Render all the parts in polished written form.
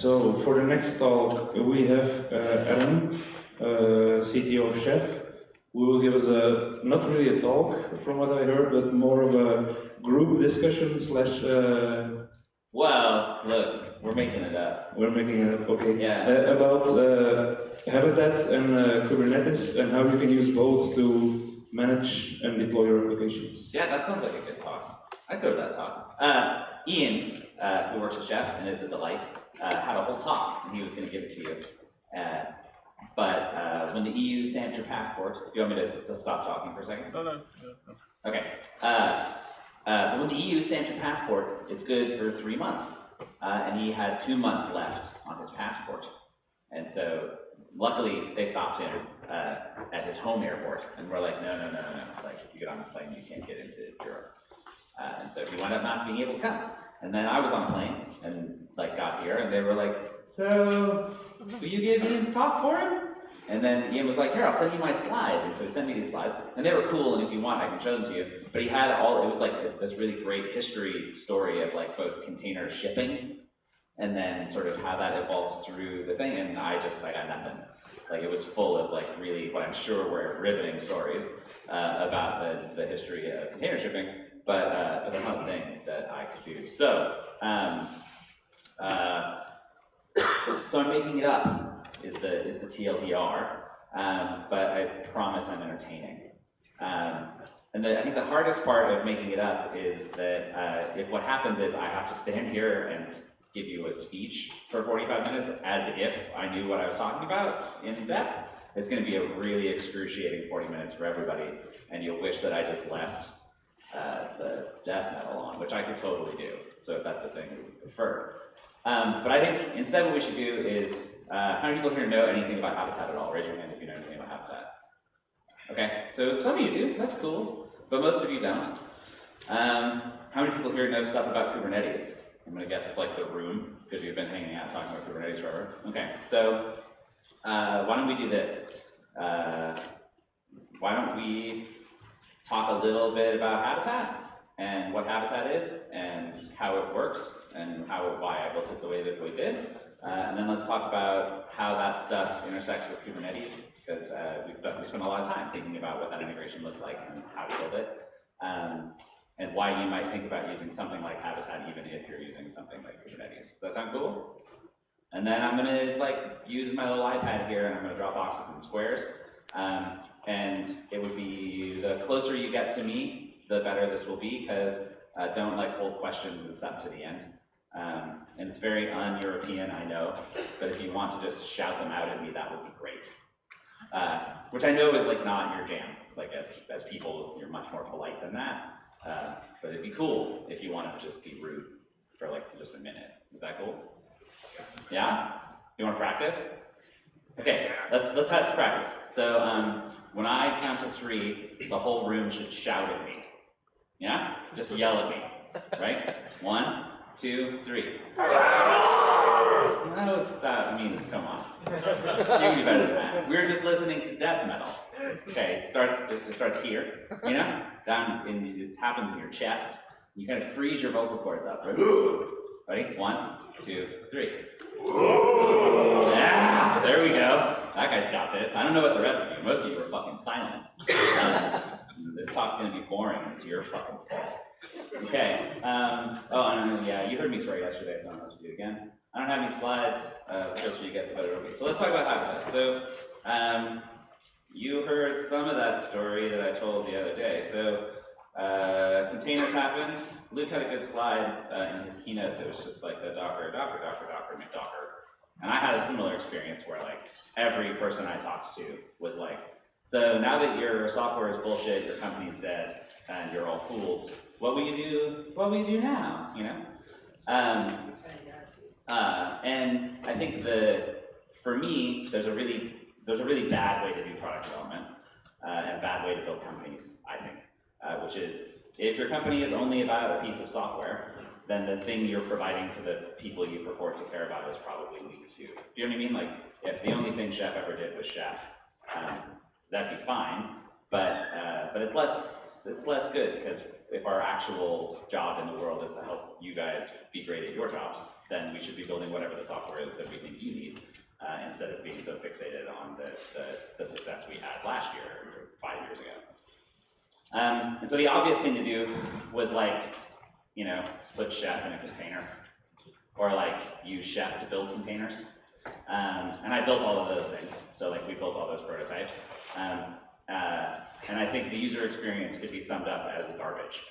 So for the next talk, we have Adam, CTO of Chef, who will give us not really a talk from what I heard, but more of a group discussion slash. Well, look, we're making it up. We're making it up, okay. Yeah. About Habitat and Kubernetes and how you can use both to manage and deploy your applications. Yeah, that sounds like a good talk. I'd go to that talk. Ian, who works at Chef and is a delight, had a whole talk, and he was going to give it to you. But when the EU stamps your passport, do you want me to stop talking for a second? No. Okay. When the EU stamps your passport, it's good for 3 months. And he had 2 months left on his passport. And so, luckily, they stopped him at his home airport. And we're like, no. Like, if you get on this plane, you can't get into Europe. And so he wound up not being able to come. And then I was on a plane and like got here, and they were like, so will you give Ian's talk for him? And then Ian was like, here, I'll send you my slides. And so he sent me these slides, and they were cool, and if you want, I can show them to you. But he had it was like this really great history story of like both container shipping and then sort of how that evolves through the thing, and I got nothing. Like, it was full of like really, what I'm sure were riveting stories about the history of container shipping, but that's not the thing that I could do. So, so I'm making it up is the TLDR, but I promise I'm entertaining. And I think the hardest part of making it up is that if what happens is I have to stand here and give you a speech for 45 minutes as if I knew what I was talking about in depth, it's going to be a really excruciating 40 minutes for everybody, and you'll wish that I just left the death metal on, which I could totally do, so if that's a thing you would prefer. But I think instead what we should do is, how many people here know anything about Habitat at all? Raise your hand if you know anything about Habitat. Okay, so some of you do, that's cool, but most of you don't. How many people here know stuff about Kubernetes? I'm gonna guess it's like the room, because you've been hanging out talking about Kubernetes forever. Okay, so why don't we do this? Why don't we talk a little bit about Habitat and what Habitat is and how it works and why I built it the way that we did. And then let's talk about how that stuff intersects with Kubernetes, because we spent a lot of time thinking about what that integration looks like and how to build it. And why you might think about using something like Habitat even if you're using something like Kubernetes. Does that sound cool? And then I'm gonna use my little iPad here and I'm gonna draw boxes and squares. And it would be, the closer you get to me, the better this will be, because don't hold questions and stuff to the end. And it's very un-European, I know, but if you want to just shout them out at me, that would be great. Which I know is not your jam. As people, you're much more polite than that. But it'd be cool if you wanted to just be rude for just a minute. Is that cool? Yeah? You want to practice? Okay, let's practice. So when I count to 3, the whole room should shout at me. Yeah? Just yell at me. Right? 1, 2, 3. That was come on. You can do better than that. We were just listening to death metal. Okay, it starts here, it happens in your chest. You kind of freeze your vocal cords up, right? Ready? 1, 2, 3. Yeah, there we go. That guy's got this. I don't know about the rest of you. Most of you are fucking silent. This talk's gonna be boring. It's your fucking fault. Okay. Yeah, you heard me swear yesterday, so I don't have to do it again. I don't have any slides. The closer you get, the better it'll be. So let's talk about Habitat. So you heard some of that story that I told the other day. So containers happened. Luke had a good slide in his keynote that was just like the Docker, McDocker. And I had a similar experience where every person I talked to was like, so now that your software is bullshit, your company's dead, and you're all fools, what will you do? What will you do now? And I think for me, there's a really bad way to do product development and a bad way to build companies, I think, which is if your company is only about a piece of software, then the thing you're providing to the people you purport to care about is probably weak too. Do you know what I mean? If the only thing Chef ever did was Chef, that'd be fine, but it's less good, because if our actual job in the world is to help you guys be great at your jobs, then we should be building whatever the software is that we think you need, instead of being so fixated on the success we had last year or 5 years ago. And so the obvious thing to do was like, you know, put Chef in a container, or like use Chef to build containers. And I built all of those things. So like we built all those prototypes. And I think the user experience could be summed up as garbage,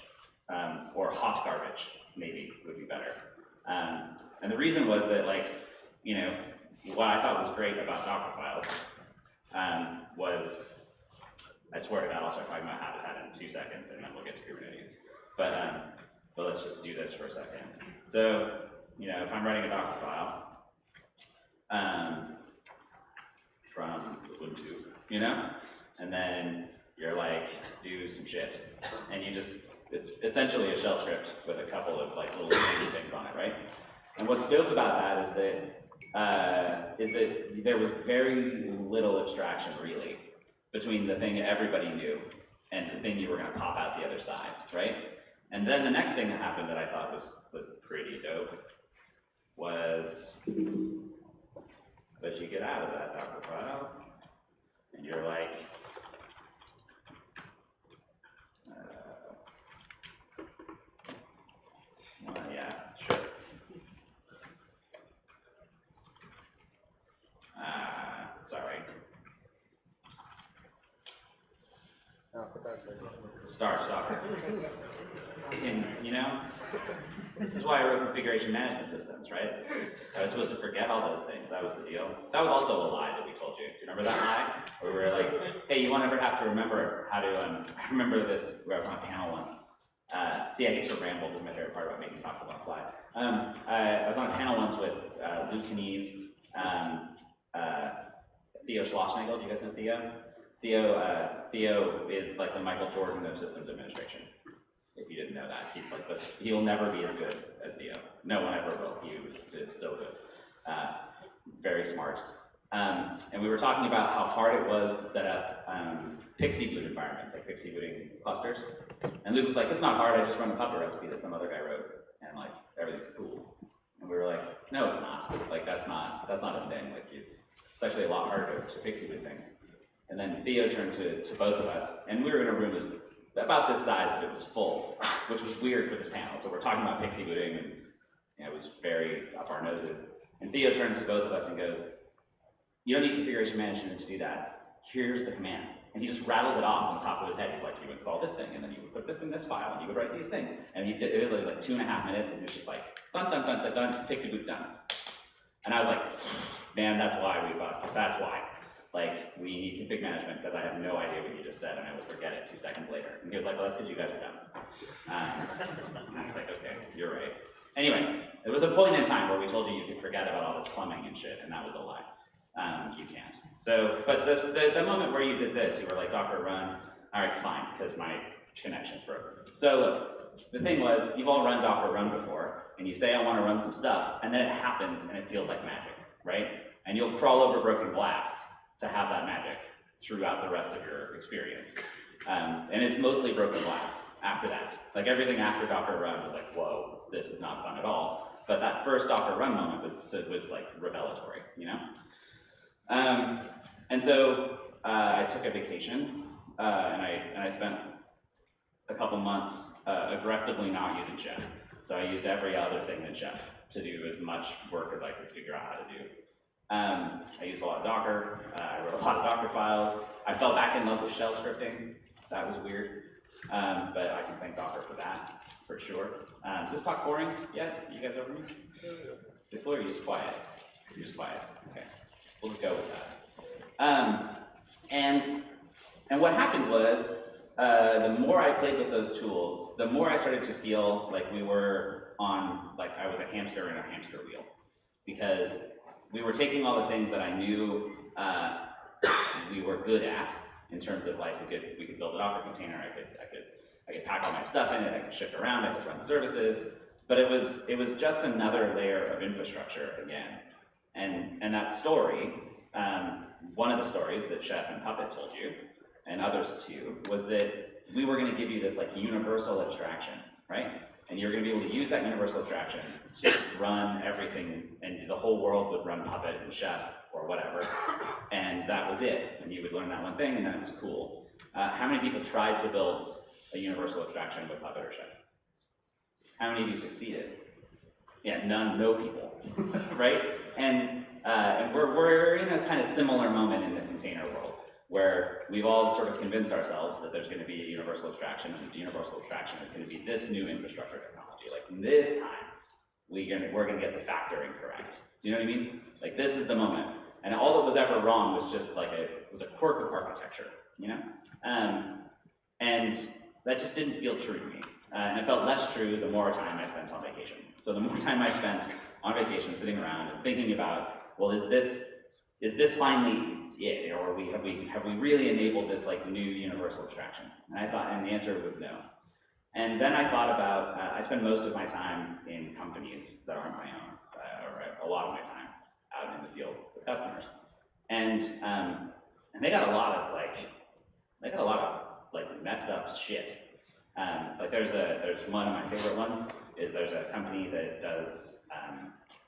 or hot garbage, maybe would be better. And the reason was that, like, you know, what I thought was great about Docker files was, I swear to God, I'll start talking about Habitat in 2 seconds, and then we'll get to Kubernetes. But let's just do this for a second. So, you know, if I'm writing a Docker file from Ubuntu, you know, and then you're like, do some shit, and you just, it's essentially a shell script with a couple of like little things on it, right? And what's dope about that is that there was very little abstraction, really, between the thing that everybody knew and the thing you were going to pop out the other side, right? And then the next thing that happened that I thought was pretty dope was that you get out of that Docker file, and you're like, yeah, sure. Sorry. Start Docker. And, you know, this is why I wrote configuration management systems, right? I was supposed to forget all those things. That was the deal. That was also a lie that we told you. Do you remember that lie? Where we were like, hey, you won't ever have to remember how to, I remember this where I was on a panel once. See, I get to ramble. This is my favorite part about making talks on the fly. I was on a panel once with Luke Knies, Theo Schlossnagel. Do you guys know Theo? Theo is like the Michael Jordan of systems administration. If you didn't know that, he's like this. He'll never be as good as Theo. No one ever will. He is so good. Very smart. And we were talking about how hard it was to set up Pixie boot environments, like Pixie booting clusters. And Luke was like, it's not hard, I just run a Puppet recipe that some other guy wrote, and like, everything's cool. And we were like, no, it's not. Like, that's not a thing. Like, it's actually a lot harder to Pixie boot things. And then Theo turned to both of us, and we were in a room about this size, but it was full, which was weird for this panel. So we're talking about Pixie booting, and you know, it was very up our noses. And Theo turns to both of us and goes, you don't need configuration management to do that. Here's the commands. And he just rattles it off on the top of his head. He's like, you install this thing, and then you would put this in this file, and you would write these things. And he did it like 2.5 minutes, and he was just like, dun, dun, dun, dun, dun, Pixie boot done. And I was like, man, that's why. Like, we need config management because I have no idea what you just said, and I will forget it 2 seconds later. And he was like, well, that's because you guys are done. And I was like, okay, you're right. Anyway, there was a point in time where we told you could forget about all this plumbing and shit, and that was a lie. You can't. So, but the moment where you did this, you were like, Docker run, all right, fine, because my connection's broken. So look, the thing was, you've all run Docker run before, and you say, I want to run some stuff, and then it happens, and it feels like magic, right? And you'll crawl over broken glass to have that magic throughout the rest of your experience. And it's mostly broken glass after that. Like, everything after Docker run was like, whoa, this is not fun at all. But that first Docker run moment was like revelatory, you know? And so I took a vacation, and I spent a couple months aggressively not using Chef. So I used every other thing than Chef to do as much work as I could figure out how to do. I used a lot of Docker. I wrote a lot of Docker files. I fell back in love with shell scripting. That was weird, but I can thank Docker for that, for sure. Is this talk boring yet? You guys over me? Or are you just quiet? You're just quiet. Okay. We'll just go with that. And what happened was, the more I played with those tools, the more I started to feel like we were on, like I was a hamster in a hamster wheel. Because we were taking all the things that I knew we were good at, in terms of like, we could build a Docker container, I could pack all my stuff in it, I could ship around, I could run services, but it was just another layer of infrastructure again. And that story, one of the stories that Chef and Puppet told you, and others too, was that we were going to give you this like universal abstraction, right? And you're going to be able to use that universal abstraction to run everything, and the whole world would run Puppet and Chef or whatever, and that was it. And you would learn that one thing, and that was cool. How many people tried to build a universal abstraction with Puppet or Chef? How many of you succeeded? Yeah, no people, right? And we're in a kind of similar moment in the container world, where we've all sort of convinced ourselves that there's going to be a universal abstraction, and the universal abstraction is going to be this new infrastructure technology. Like this time, we're going to get the factoring correct. Do you know what I mean? Like this is the moment. And all that was ever wrong was just like a quirk of architecture, you know? And that just didn't feel true to me. And it felt less true the more time I spent on vacation. So the more time I spent on vacation sitting around and thinking about, well, is this finally it, or have we really enabled this like new universal abstraction? And the answer was no. And then I thought about, I spend most of my time in companies that aren't my own, or a lot of my time out in the field with customers. And they got a lot of messed up shit. Like there's one of my favorite ones is there's a company that does,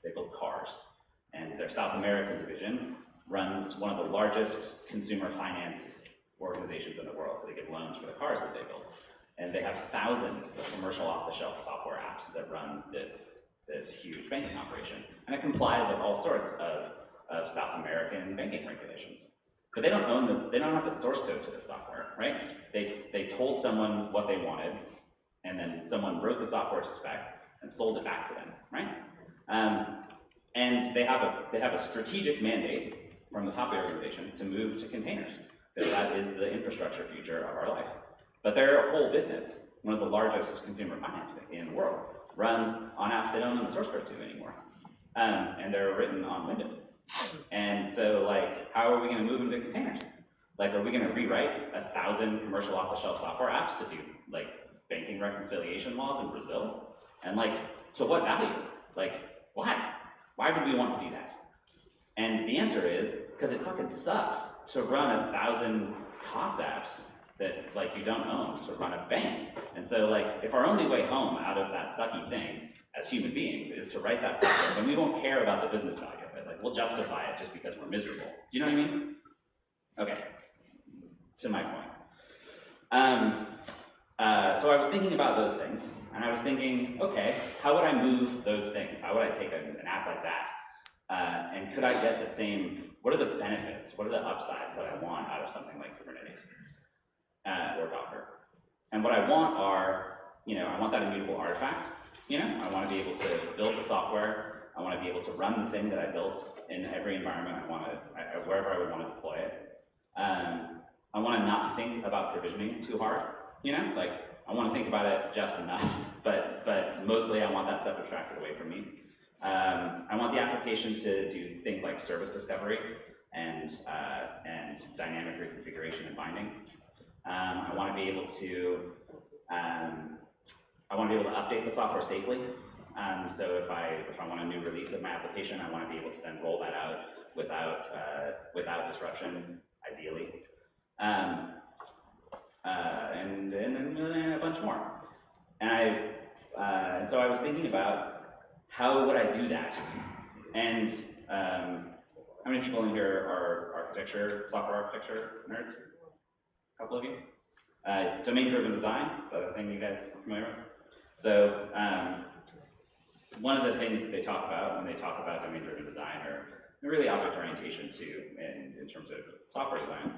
they build cars, and their South American division runs one of the largest consumer finance organizations in the world, so they give loans for the cars that they build. And they have thousands of commercial off-the-shelf software apps that run this huge banking operation. And it complies with all sorts of South American banking regulations. But they don't own this, they don't have the source code to the software, right? They told someone what they wanted, and then someone wrote the software to spec and sold it back to them, right? And they have a strategic mandate from the top of the organization to move to containers, because that is the infrastructure future of our life. But their whole business, one of the largest consumer finance in the world, runs on apps they don't own the source code to anymore. And they're written on Windows. And so, like, how are we going to move them to containers? Like, are we going to rewrite 1,000 commercial off-the-shelf software apps to do, like, banking reconciliation laws in Brazil? And, like, to what value? Like, why? Why would we want to do that? And the answer is, because it fucking sucks to run 1,000 COTS apps that, like, you don't own to run a bank. And so, like, if our only way home out of that sucky thing as human beings is to write that software, then we won't care about the business value of it. Like, we'll justify it just because we're miserable. Do you know what I mean? Okay, to my point. So I was thinking about those things, and I was thinking, okay, how would I move those things? How would I take an app like that? And could I get the same, what are the benefits? What are the upsides that I want out of something like Kubernetes or Docker? And what I want are, I want that immutable artifact. I want to be able to build the software. I want to be able to run the thing that I built in every environment wherever I would want to deploy it. I want to not think about provisioning too hard. Like, I want to think about it just enough, but mostly I want that stuff abstracted away from me. I want the application to do things like service discovery and dynamic reconfiguration and binding. I want to be able to update the software safely. So if I want a new release of my application, I want to be able to then roll that out without disruption, ideally. And a bunch more. And so I was thinking about how would I do that? And how many people in here are software architecture nerds? A couple of you? Domain-driven design, is that a thing you guys are familiar with? So one of the things that they talk about when they talk about domain-driven design, or really object orientation too, in terms of software design,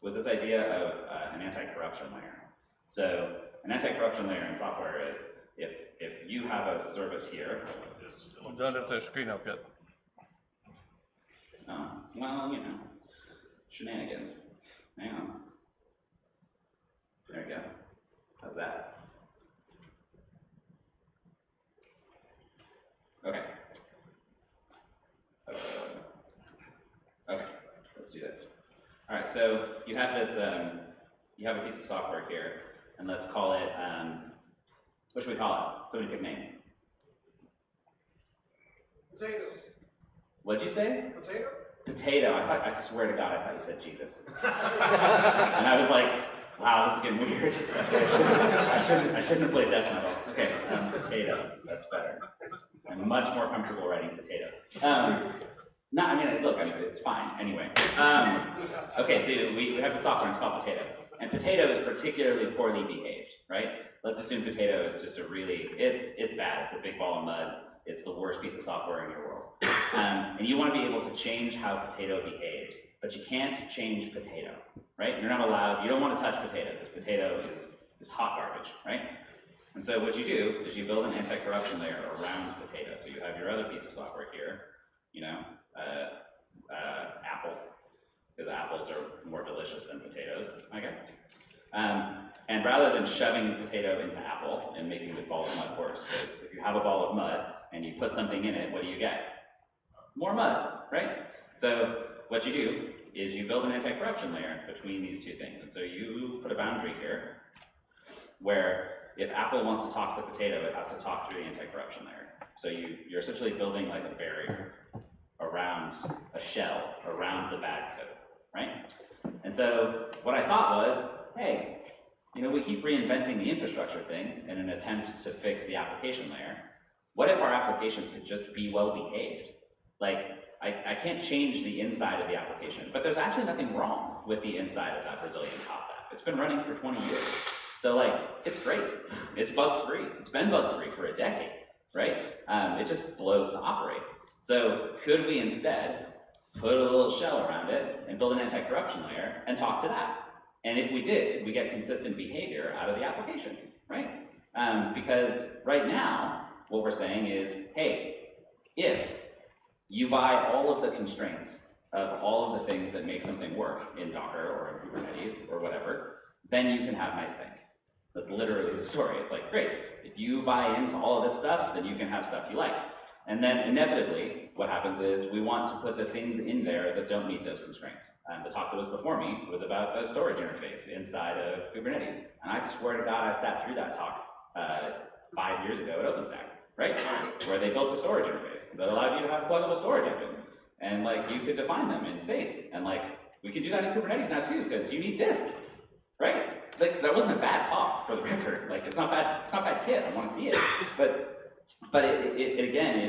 was this idea of an anti-corruption layer. So an anti-corruption layer in software is if you have a service here. You don't have the screen up yet. Oh, well, shenanigans. Hang on. There we go. How's that? Okay. Okay, let's do this. All right, so you have this, you have a piece of software here, and let's call it, what should we call it? Somebody pick a name. Potato. What'd you say? Potato. Potato. I swear to God, I thought you said Jesus. And I was like, Wow, this is getting weird. I shouldn't have played death metal. Okay, potato. That's better. I'm much more comfortable writing potato. No, I mean, look, it's fine. Anyway. Okay, so we have the software, and it's called Potato. And Potato is particularly poorly behaved, right? Let's assume Potato is just it's bad. It's a big ball of mud. It's the worst piece of software in your world. And you want to be able to change how Potato behaves, but you can't change Potato, right? You're not allowed, you don't want to touch Potato, because Potato is hot garbage, right? And so what you do is you build an anti-corruption layer around Potato. So you have your other piece of software here, you know, apple, because apples are more delicious than potatoes, I guess. And rather than shoving potato into apple and making the ball of mud worse, because if you have a ball of mud and you put something in it, what do you get? More mud, right? So what you do is you build an anti-corruption layer between these two things. And so you put a boundary here where if apple wants to talk to potato, it has to talk through the anti-corruption layer. So you're essentially building like a barrier around a shell, around the bad code, right? And so what I thought was, hey, you know, we keep reinventing the infrastructure thing in an attempt to fix the application layer. What if our applications could just be well behaved? Like, I can't change the inside of the application, but there's actually nothing wrong with the inside of that Brazilian Cops app. It's been running for 20 years. So like, it's great. It's bug-free. It's been bug-free for a decade, right? It just blows to operate. So could we instead put a little shell around it and build an anti-corruption layer and talk to that? And if we did, we get consistent behavior out of the applications, right? Because right now, what we're saying is, hey, if you buy all of the constraints of all of the things that make something work in Docker or in Kubernetes or whatever, then you can have nice things. That's literally the story. It's like, great, if you buy into all of this stuff, then you can have stuff you like. And then inevitably, what happens is we want to put the things in there that don't meet those constraints. The talk that was before me was about the storage interface inside of Kubernetes. And I swear to God, I sat through that talk 5 years ago at OpenStack, right? Where they built a storage interface that allowed you to have pluggable storage engines. And like, you could define them in state. And like, we can do that in Kubernetes now too, because you need disk, right? Like, that wasn't a bad talk for the record. Like, it's not bad kit, I want to see it. But it again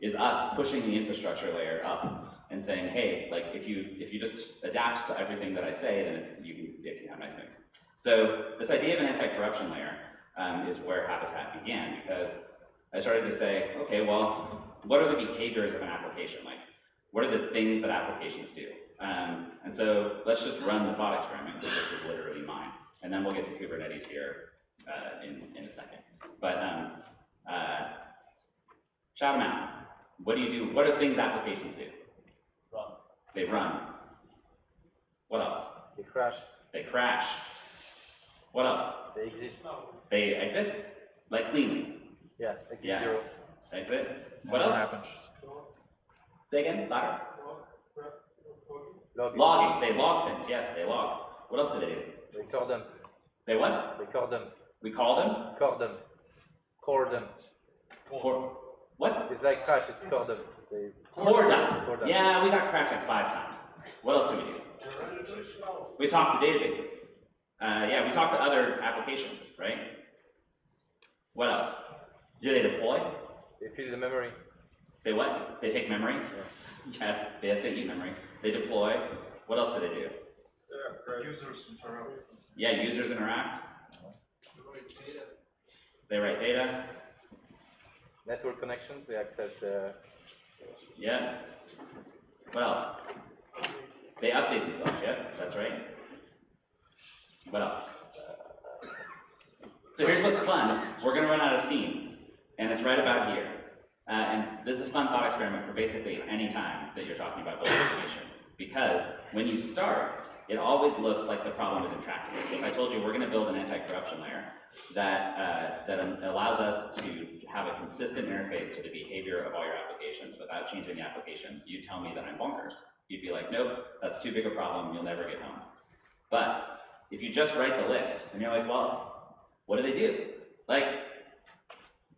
is us pushing the infrastructure layer up and saying, hey, like if you just adapt to everything that I say, then it can have nice things. So this idea of an anti-corruption layer is where Habitat began, because I started to say, okay, well, what are the behaviors of an application? Like, what are the things that applications do? And so let's just run the thought experiment, because this was literally mine, and then we'll get to Kubernetes here in a second. But shout them out. What do you do? What are things applications do? Run. They run. What else? They crash. They crash. What else? They exit. They exit? Like cleanly. Yeah, exit Yeah. 0. Exit. What else? happens? Say again, louder. Log. Logging. They log things. Yes, they log. What else do they do? They core them. They what? They core them. We call them? Core them. Core them. What? It's like crash, it's core them. They Core dump. core them. Yeah, we got crashed like 5 times. What else do we do? We talk to databases. Yeah, we talk to other applications, right? What else? Do they deploy? They fill the memory. They what? They take memory? Yes, they eat memory. They deploy. What else do they do? Users interact. Yeah, users interact. They write data. Network connections, they accept Yeah. What else? They update themselves, yeah, that's right. What else? So here's what's fun. We're gonna run out of steam, and it's right about here. And this is a fun thought experiment for basically any time that you're talking about building information. Because when you start, it always looks like the problem is intractable. So if I told you we're gonna build an anti-corruption layer that allows us to have a consistent interface to the behavior of all your applications without changing the applications, you tell me that I'm bonkers. You'd be like, nope, that's too big a problem, you'll never get home. But if you just write the list, and you're like, well, what do they do? Like,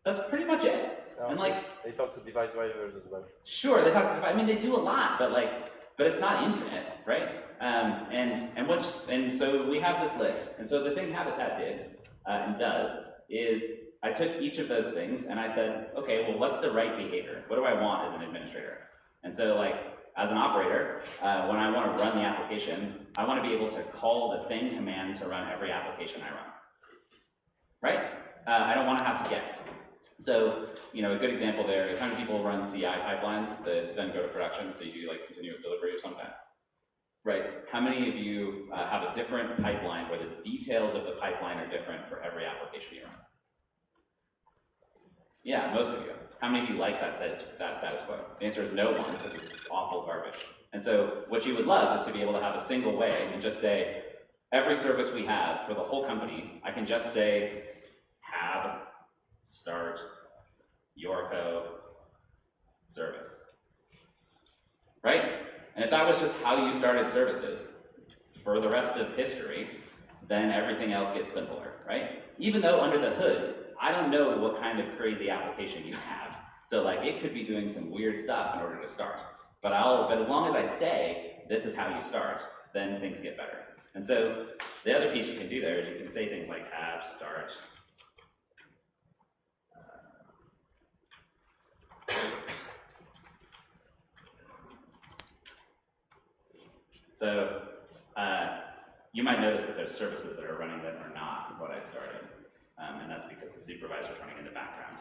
that's pretty much it. And like, they talk to device drivers as well. sure, they talk to, I mean, they do a lot, but like, but it's not infinite, right? And so we have this list. And so the thing Habitat did and does is I took each of those things and I said, okay, well, what's the right behavior? What do I want as an administrator? And so like, as an operator, when I want to run the application, I want to be able to call the same command to run every application I run, right? I don't want to have to guess. So, you know, a good example there is how many people run CI pipelines that then go to production, so you do like continuous delivery or something, right? How many of you have a different pipeline where the details of the pipeline are different for every application you run? Yeah, most of you. How many of you like that status quo? The answer is no one, because it's awful garbage. And so what you would love is to be able to have a single way and just say, every service we have for the whole company, I can just say, have, start, Yorko, service. Right? And if that was just how you started services for the rest of history, then everything else gets simpler, right? Even though under the hood, I don't know what kind of crazy application you have. So like it could be doing some weird stuff in order to start. But as long as I say, this is how you start, then things get better. And so the other piece you can do there is you can say things like have, start. So you might notice that there's services that are running that are not what I started. And that's because the supervisor is running in the background.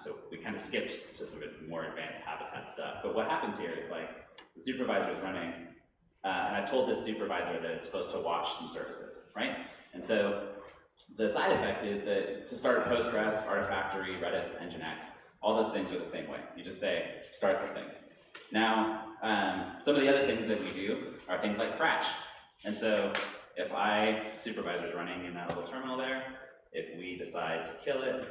So we kind of skipped to some more advanced Habitat stuff. But what happens here is like the supervisor is running, and I've told this supervisor that it's supposed to watch some services, right? And so the side effect is that to start Postgres, Artifactory, Redis, Nginx, all those things are the same way. You just say, start the thing. Now, some of the other things that we do are things like crash. And so if supervisor is running in that little terminal there, if we decide to kill it,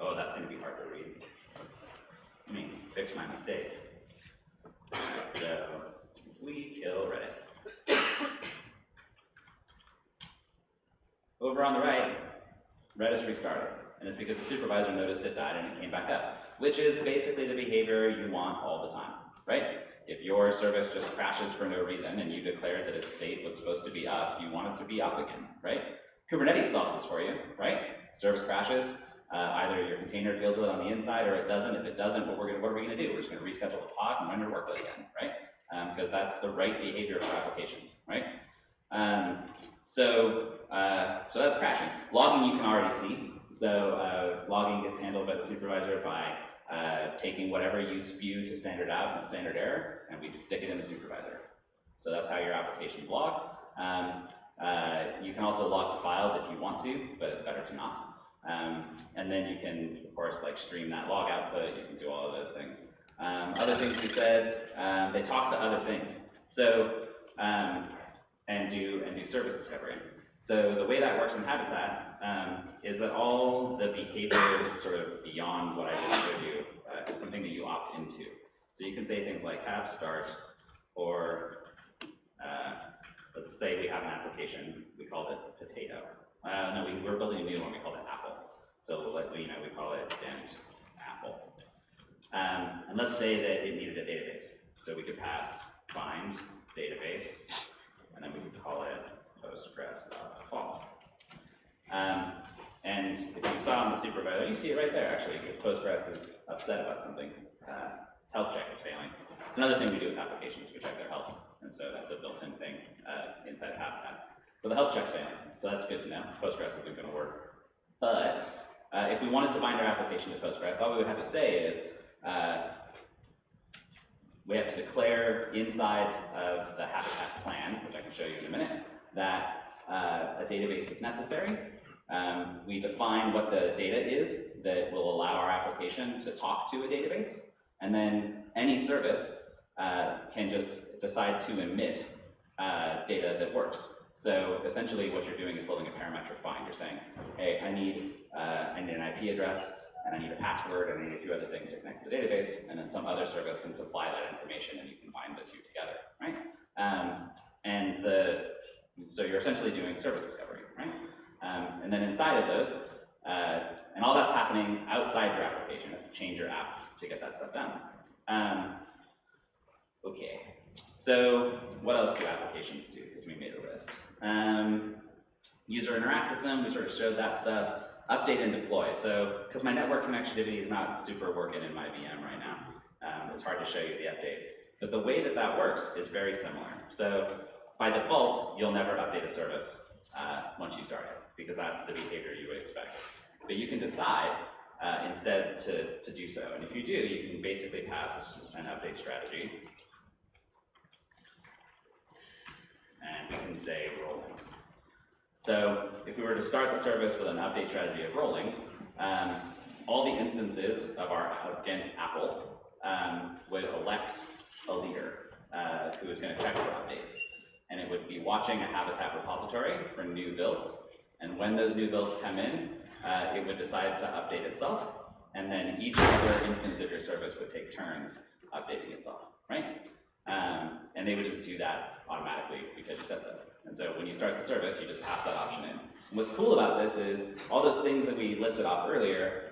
oh, that's going to be hard to read. Let me fix my mistake. All right, so we kill Redis. Over on the right, Redis restarted. And it's because the supervisor noticed it died and it came back up, which is basically the behavior you want all the time, right? If your service just crashes for no reason and you declared that its state was supposed to be up, you want it to be up again, right? Kubernetes solves this for you, right? Service crashes, either your container deals with it on the inside or it doesn't. If it doesn't, what are we going to do? We're just going to reschedule the pod and run your workload again, right? Because that's the right behavior for applications, right? So that's crashing. Logging you can already see. So logging gets handled by the supervisor by taking whatever you spew to standard out and standard error, and we stick it in the supervisor. So that's how your applications log. You can also log to files if you want to, but it's better to not. And then you can, of course, like stream that log output. You can do all of those things. Other things we said, they talk to other things. So and do service discovery. So the way that works in Habitat is that all the behavior sort of beyond what I just showed you is something that you opt into. So you can say things like have start, or let's say we have an application, we called it potato. No, we're building a new one, we called it apple. So we call it Gent apple. And let's say that it needed a database. So we could pass find database, and then we could call it Postgres.default. And if you saw on the supervisor, you see it right there actually, because Postgres is upset about something. Its health check is failing. It's another thing we do with applications, we check their health. And so that's a built-in thing inside Habitat. So the health check's failing, so that's good to know. Postgres isn't going to work. But if we wanted to bind our application to Postgres, all we would have to say is we have to declare inside of the Habitat plan, which I can show you in a minute, that a database is necessary. We define what the data is that will allow our application to talk to a database, and then any service can just decide to emit data that works. So essentially what you're doing is building a parametric bind. You're saying, hey, I need an IP address, and I need a password, and I need a few other things to connect to the database, and then some other service can supply that information, and you can bind the two together, right? So you're essentially doing service discovery, right? And then inside of those, and all that's happening outside your application. change your app to get that stuff done. Okay, so what else do applications do? Because we made a list. User interact with them, we sort of showed that stuff. Update and deploy. So, because my network connectivity is not super working in my VM right now, it's hard to show you the update. But the way that that works is very similar. So, by default, you'll never update a service once you start it, because that's the behavior you would expect. But you can decide instead to do so. And if you do, you can basically pass an update strategy. And we can say rolling. So if we were to start the service with an update strategy of rolling, all the instances of our Gent Apple would elect a leader who is going to check for updates. And it would be watching a Habitat repository for new builds. And when those new builds come in, it would decide to update itself. And then each other instance of your service would take turns updating itself, right? And they would just do that automatically because you said so. And so when you start the service, you just pass that option in. And what's cool about this is all those things that we listed off earlier,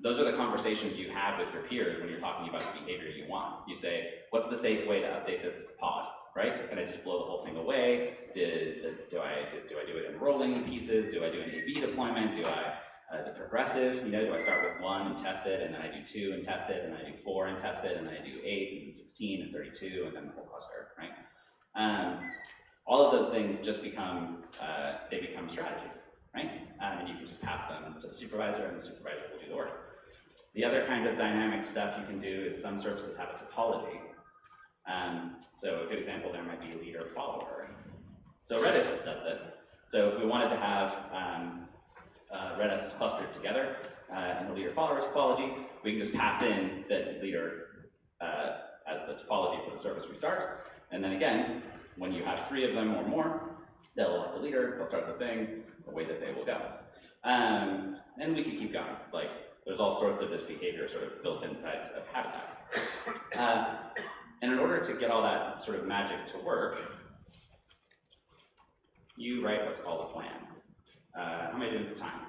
those are the conversations you have with your peers when you're talking about the behavior you want. You say, what's the safe way to update this pod, right? So can I just blow the whole thing away? Do I do it in rolling pieces? Do I do an A/B deployment? Is it progressive? You know, do I start with 1 and test it, and then I do 2 and test it, and then I do 4 and test it, and then I do 8 and 16 and 32, and then the whole cluster, right? All of those things just become, they become strategies, right? And you can just pass them to the supervisor, and the supervisor will do the work. The other kind of dynamic stuff you can do is some services have a topology. So a good example there might be leader-follower. So Redis does this. So if we wanted to have Redis clustered together in the leader-follower topology, we can just pass in the leader as the topology for the service we start. And then again, when you have 3 of them or more, they'll elect the leader, they'll start the thing, the way that they will go. And we can keep going. Like, there's all sorts of this behavior sort of built inside of Habitat. And in order to get all that sort of magic to work, you write what's called a plan. How am I doing for time?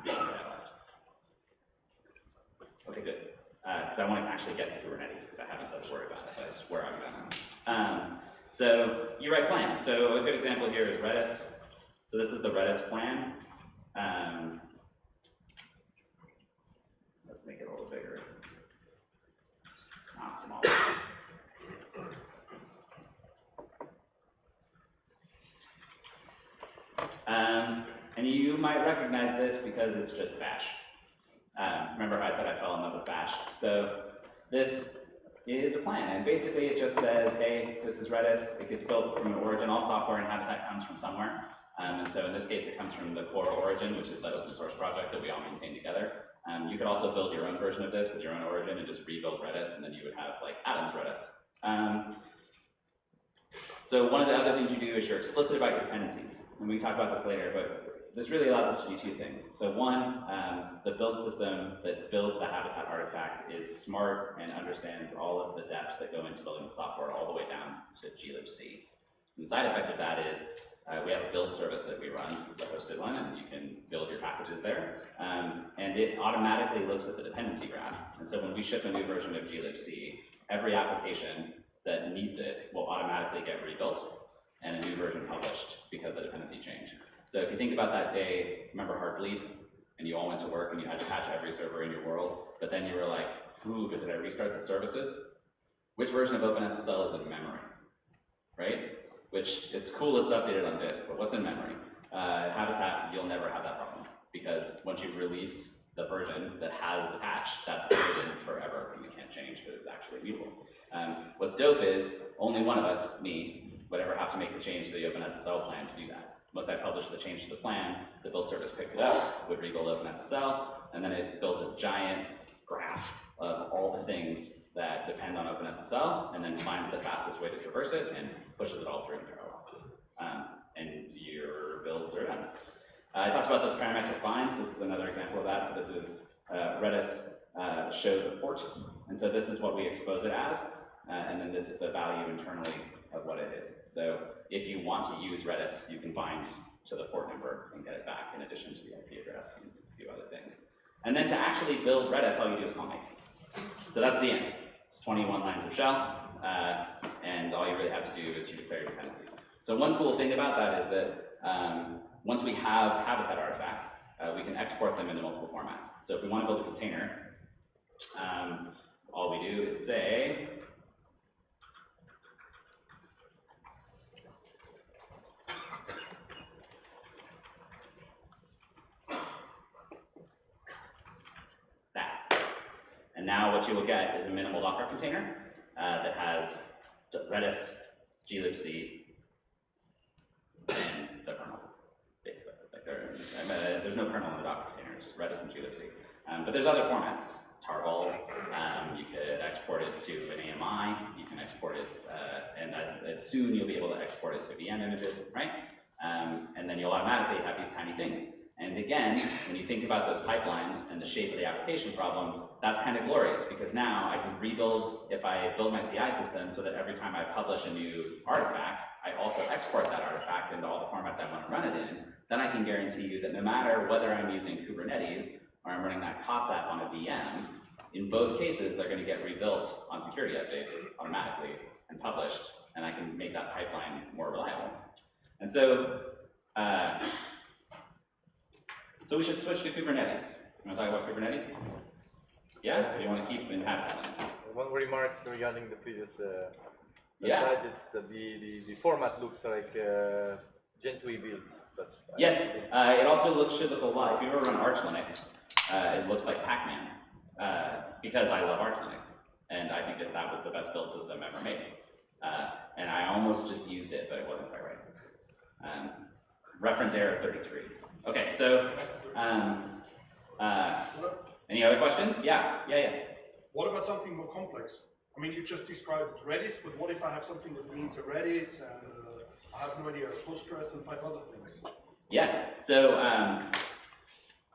Okay, good. Because I want to actually get to Kubernetes, because I haven't said a word about it, but I swear I'm going to. So you write plans. So a good example here is Redis. So this is the Redis plan. Let's make it a little bigger. Not small. And you might recognize this because it's just bash. Remember I said I fell in love with bash. So this is a plan, and basically it just says, hey, this is Redis, it gets built from an origin. All software in Habitat comes from somewhere. And so in this case it comes from the core origin, which is that open source project that we all maintain together. You could also build your own version of this with your own origin and just rebuild Redis, and then you would have like Adam's Redis. So one of the other things you do is you're explicit about your dependencies. And we can talk about this later, but this really allows us to do 2 things. So one, the build system that builds the Habitat artifact is smart and understands all of the depths that go into building the software all the way down to glibc. And the side effect of that is we have a build service that we run. It's a hosted one, and you can build your packages there. And it automatically looks at the dependency graph. And so when we ship a new version of glibc, every application that needs it will automatically get rebuilt and a new version published because the dependency changed. So if you think about that day, remember Heartbleed, and you all went to work and you had to patch every server in your world, but then you were like, ooh, but did I restart the services? Which version of OpenSSL is in memory, right? Which, it's cool it's updated on disk, but what's in memory? Habitat, you'll never have that problem, because once you release the version that has the patch, that's the version forever, and you can't change because it's actually mutable. What's dope is, only one of us, me, would ever have to make the change to the OpenSSL plan to do that. Once I publish the change to the plan, the build service picks it up, would rebuild OpenSSL, and then it builds a giant graph of all the things that depend on OpenSSL, and then finds the fastest way to traverse it and pushes it all through in parallel. And your builds are done. I talked about those parametric binds. This is another example of that. So this is Redis shows a port, and so this is what we expose it as, and then this is the value internally of what it is. So if you want to use Redis, you can bind to the port number and get it back in addition to the IP address and a few other things. And then to actually build Redis, all you do is call make. So that's the end. It's 21 lines of shell, and all you really have to do is you declare dependencies. So one cool thing about that is that once we have habitat artifacts, we can export them into multiple formats. So if we want to build a container, all we do is say that. And now what you will get is a minimal Docker container that has Redis, glibc, and the kernel, basically. Like there's no kernel in the Docker container, it's just Redis and glibc. But there's other formats. Tarballs, you could export it to an AMI, you can export it, and soon you'll be able to export it to VM images, right? And then you'll automatically have these tiny things. And again, when you think about those pipelines and the shape of the application problem, that's kind of glorious, because now I can rebuild, if I build my CI system so that every time I publish a new artifact, I also export that artifact into all the formats I want to run it in, then I can guarantee you that no matter whether I'm using Kubernetes or I'm running that COTS app on a VM, in both cases, they're going to get rebuilt on security updates automatically and published, and I can make that pipeline more reliable. And so, so we should switch to Kubernetes. You want to talk about Kubernetes? Yeah? Or do you want to keep in Habitat? One remark regarding the previous Yeah. slide, it's that the format looks like Gent builds. But Yes, it also should look a lot. If you ever run Arch Linux, it looks like Pac-Man, because I love Arch Linux, and I think that that was the best build system ever made. And I almost just used it, but it wasn't quite right. Reference error 33. Okay, so any other questions? Yeah. What about something more complex? I mean, you just described Redis, but what if I have something that means a Redis and I have no idea, Postgres and 5 other things? Yes, so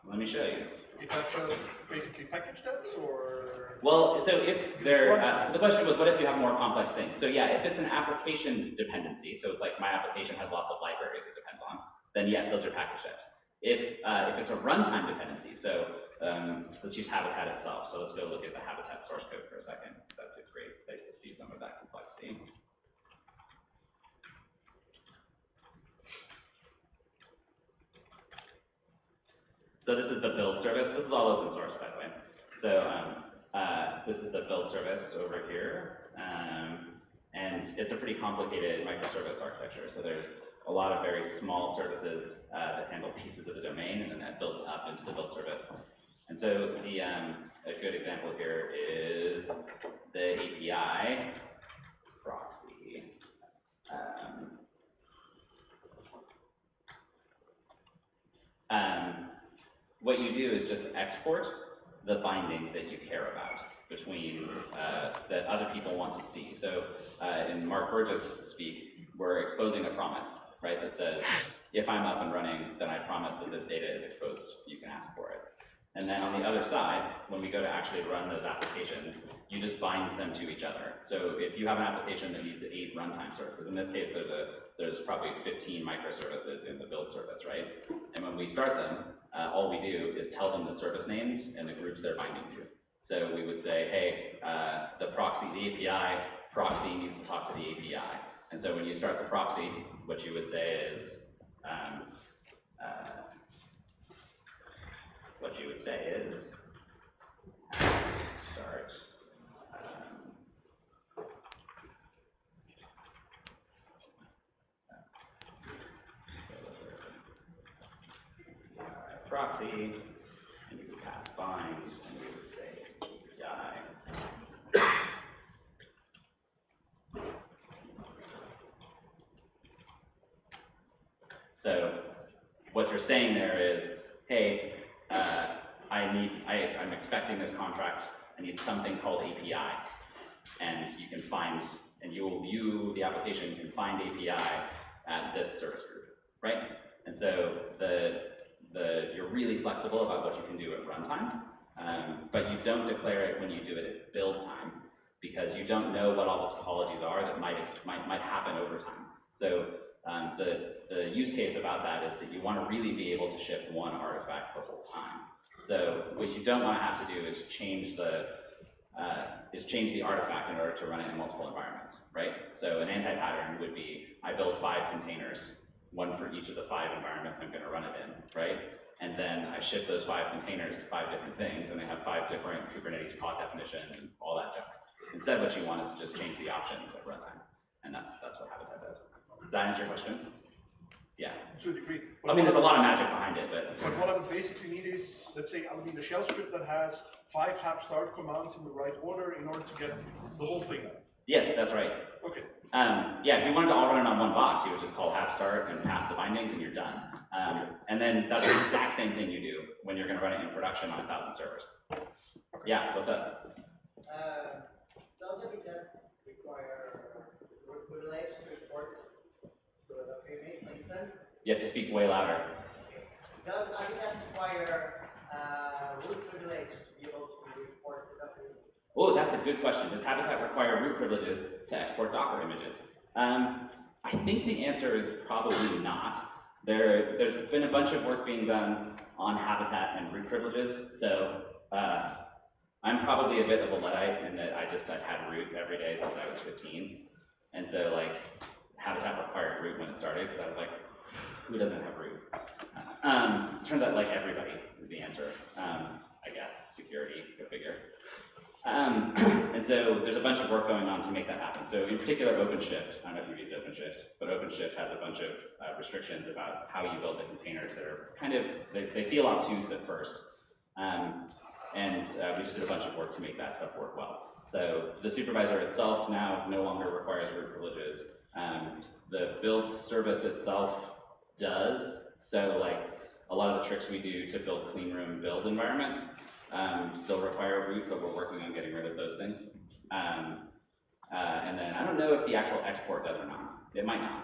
let me show you. Is that just basically package debts or? Well, so if there, so the question was, what if you have more complex things? So yeah, if it's an application dependency, so it's like my application has lots of libraries it depends on, then yes, those are package steps. If it's a runtime dependency, so let's use Habitat itself. So let's go look at the Habitat source code for a second, because that's a great place to see some of that complexity. So this is the build service. This is all open source, by the way. So this is the build service over here. And it's a pretty complicated microservice architecture. So there's a lot of very small services that handle pieces of the domain, and then that builds up into the build service. And so the a good example here is the API proxy. What you do is just export the bindings that you care about between that other people want to see. So in Mark Burgess speak, we're exposing a promise, right? That says, if I'm up and running, then I promise that this data is exposed. You can ask for it. And then on the other side, when we go to actually run those applications, you just bind them to each other. So if you have an application that needs 8 runtime services, in this case, there's probably 15 microservices in the build service, right? And when we start them, all we do is tell them the service names and the groups they're binding to. So we would say, hey, the API proxy needs to talk to the API. And so when you start the proxy, what you would say is, start proxy, and you would pass binds, and we would say API. So what you're saying there is, hey, I'm expecting this contract. I need something called API, and you can find, and you, the application, can find API at this service group, right? And so you're really flexible about what you can do at runtime, but you don't declare it when you do it at build time, because you don't know what all the topologies are that might happen over time. So the use case about that is that you want to really be able to ship one artifact the whole time. So what you don't want to have to do is change the is change the artifact in order to run it in multiple environments, right? So an anti-pattern would be, I build 5 containers, one for each of the 5 environments I'm gonna run it in, right? And then I ship those 5 containers to 5 different things, and they have 5 different Kubernetes pod definitions and all that junk. Instead, what you want is to just change the options at runtime, and that's what Habitat does. Does that answer your question? Yeah. To a degree. I mean, there's a lot of magic behind it, but what I would basically need is, let's say, I would need a shell script that has 5 hap start commands in the right order in order to get the whole thing out. yes, that's right. Okay. Yeah, if you wanted to all run it on one box, you would just call hap start and pass the bindings, and you're done. And then that's the exact same thing you do when you're going to run it in production on 1,000 servers. Yeah, what's up? Does Habitat require root privilege to export to a Docker image, for instance? You have to speak way louder. Does Habitat require root privilege to be able to export to Docker image? Oh, that's a good question. Does Habitat require root privileges to export Docker images? I think the answer is probably not. There's been a bunch of work being done on Habitat and root privileges, so I'm probably a bit of a Luddite in that I've had root every day since I was 15, and so like Habitat required root when it started because I was like, who doesn't have root? Turns out like everybody is the answer. I guess security, go figure. And so there's a bunch of work going on to make that happen. So in particular, OpenShift, I don't know if you've used OpenShift, but OpenShift has a bunch of restrictions about how you build the containers that are kind of, they feel obtuse at first. We just did a bunch of work to make that stuff work well. So the supervisor itself now no longer requires root privileges. The build service itself does. So like a lot of the tricks we do to build clean room build environments still require root, but we're working on getting rid of those things. And then I don't know if the actual export does or not. It might not.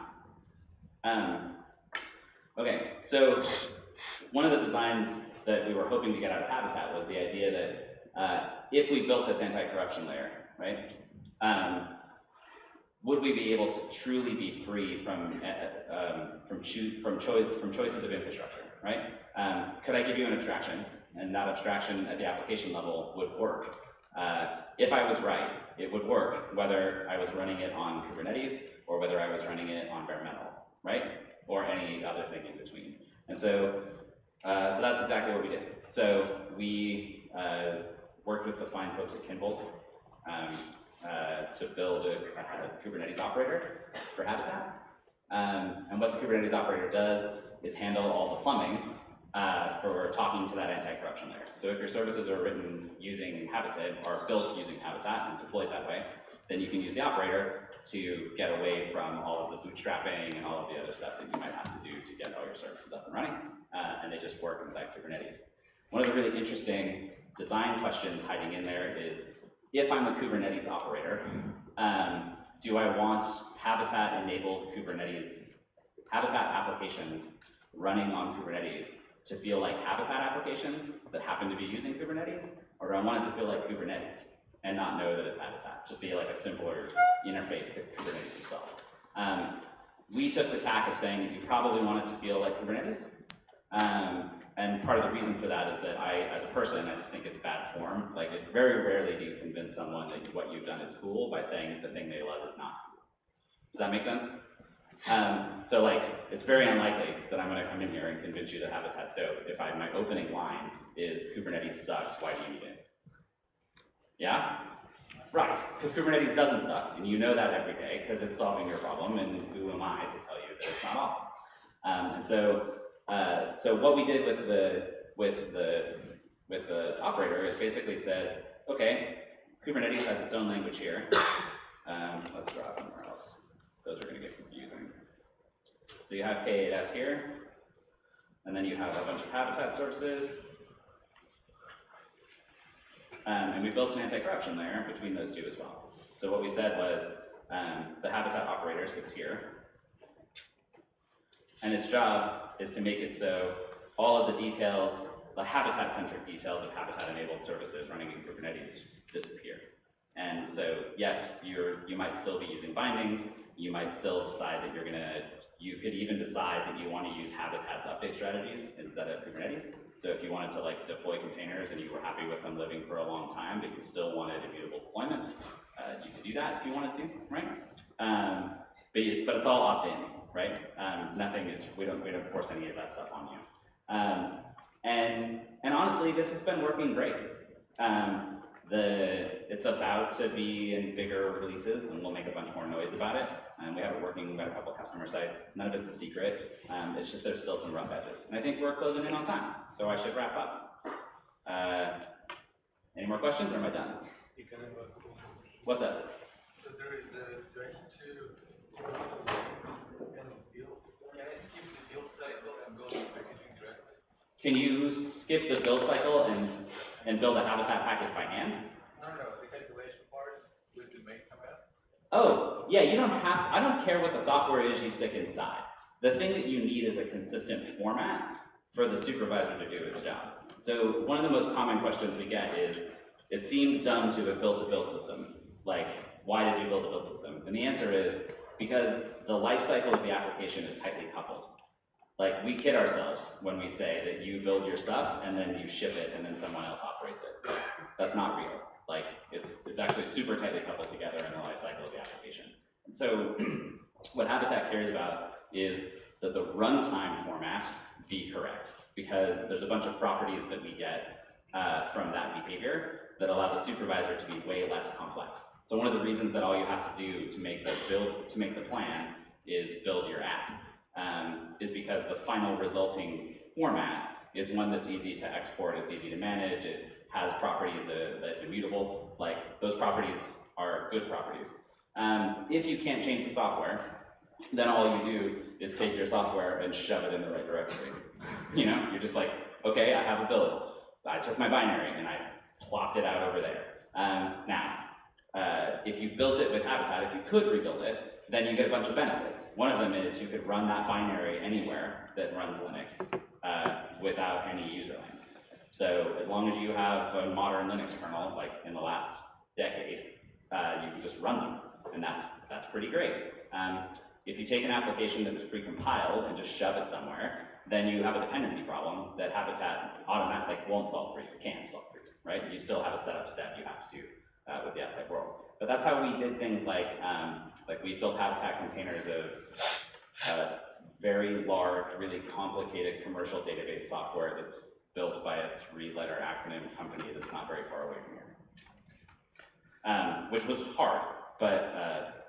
Okay, so one of the designs that we were hoping to get out of Habitat was the idea that if we built this anti-corruption layer, right, would we be able to truly be free from choices of infrastructure, right? Could I give you an abstraction, and that abstraction at the application level would work? If I was right, it would work whether I was running it on Kubernetes or whether I was running it on bare metal, right? Or any other thing in between. And so, so that's exactly what we did. So we worked with the fine folks at Kimball to build a Kubernetes operator for Habitat. And what the Kubernetes operator does is handle all the plumbing for talking to that anti-corruption layer. So if your services are written using Habitat, or built using Habitat and deployed that way, then you can use the operator to get away from all of the bootstrapping and all of the other stuff that you might have to do to get all your services up and running, and they just work inside Kubernetes. One of the really interesting design questions hiding in there is, if I'm a Kubernetes operator, do I want Habitat-enabled Kubernetes, Habitat applications running on Kubernetes to feel like Habitat applications that happen to be using Kubernetes, or do I want it to feel like Kubernetes and not know that it's Habitat? Just be like a simpler interface to Kubernetes itself. We took the tack of saying that you probably want it to feel like Kubernetes. And part of the reason for that is that as a person, I just think it's bad form. Like, very rarely do you convince someone that what you've done is cool by saying that the thing they love is not cool. Does that make sense? So like, it's very unlikely that I'm gonna come in here and convince you that Habitat's dope if my opening line is Kubernetes sucks, why do you need it? Yeah? Right, because Kubernetes doesn't suck, and you know that every day because it's solving your problem, and who am I to tell you that it's not awesome? And so what we did with the operator is basically said, okay, Kubernetes has its own language here. Let's draw it somewhere else. Those are going to get confusing. So you have K8s here, and then you have a bunch of Habitat services. And we built an anti-corruption layer between those two as well. So what we said was, the Habitat operator sits here, and its job is to make it so all of the details, the Habitat-centric details of Habitat-enabled services running in Kubernetes disappear. And so, yes, you might still be using bindings. You might still decide that you could even decide that you want to use Habitat's update strategies instead of Kubernetes. So if you wanted to like deploy containers and you were happy with them living for a long time, but you still wanted immutable deployments, you could do that if you wanted to, right? But it's all opt-in, right? Nothing is, we don't force any of that stuff on you. And honestly, this has been working great. It's about to be in bigger releases, and we'll make a bunch more noise about it. We have it working, we've got a couple customer sites. None of it's a secret. It's just there's still some rough edges. And I think we're closing in on time, so I should wrap up. Any more questions, or am I done? What's up? So there is do I need to build? Can I skip the build cycle and go to packaging directly? Can you skip the build cycle and build a habitat package by hand? No, the calculation part with the main command. Oh, yeah, you don't have, I don't care what the software is you stick inside. The thing that you need is a consistent format for the supervisor to do its job. So one of the most common questions we get is, it seems dumb to have built a build system. Like, why did you build a build system? And the answer is, because the life cycle of the application is tightly coupled. Like, we kid ourselves when we say that you build your stuff and then you ship it and then someone else operates it. That's not real. Like, it's actually super tightly coupled together in the life cycle of the application. And so what Habitat cares about is that the runtime format be correct, because there's a bunch of properties that we get from that behavior that allow the supervisor to be way less complex. So one of the reasons that all you have to do to make the plan is build your app is because the final resulting format is one that's easy to export, it's easy to manage, it has properties that's immutable. Like, those properties are good properties. If you can't change the software, then all you do is take your software and shove it in the right directory. You know, you're just like, okay, I have a build. I took my binary and I plopped it out over there. If you built it with Habitat, if you could rebuild it, then you get a bunch of benefits. One of them is you could run that binary anywhere that runs Linux without any userland. So as long as you have a modern Linux kernel, like in the last decade, you can just run them, and that's pretty great. If you take an application that was pre-compiled and just shove it somewhere, then you have a dependency problem that Habitat automatically won't solve for you, can't solve for you, right? You still have a setup step you have to do with the outside world. But that's how we did things like we built Habitat containers of very large, really complicated commercial database software that's built by a 3-letter acronym company that's not very far away from here. Which was hard, but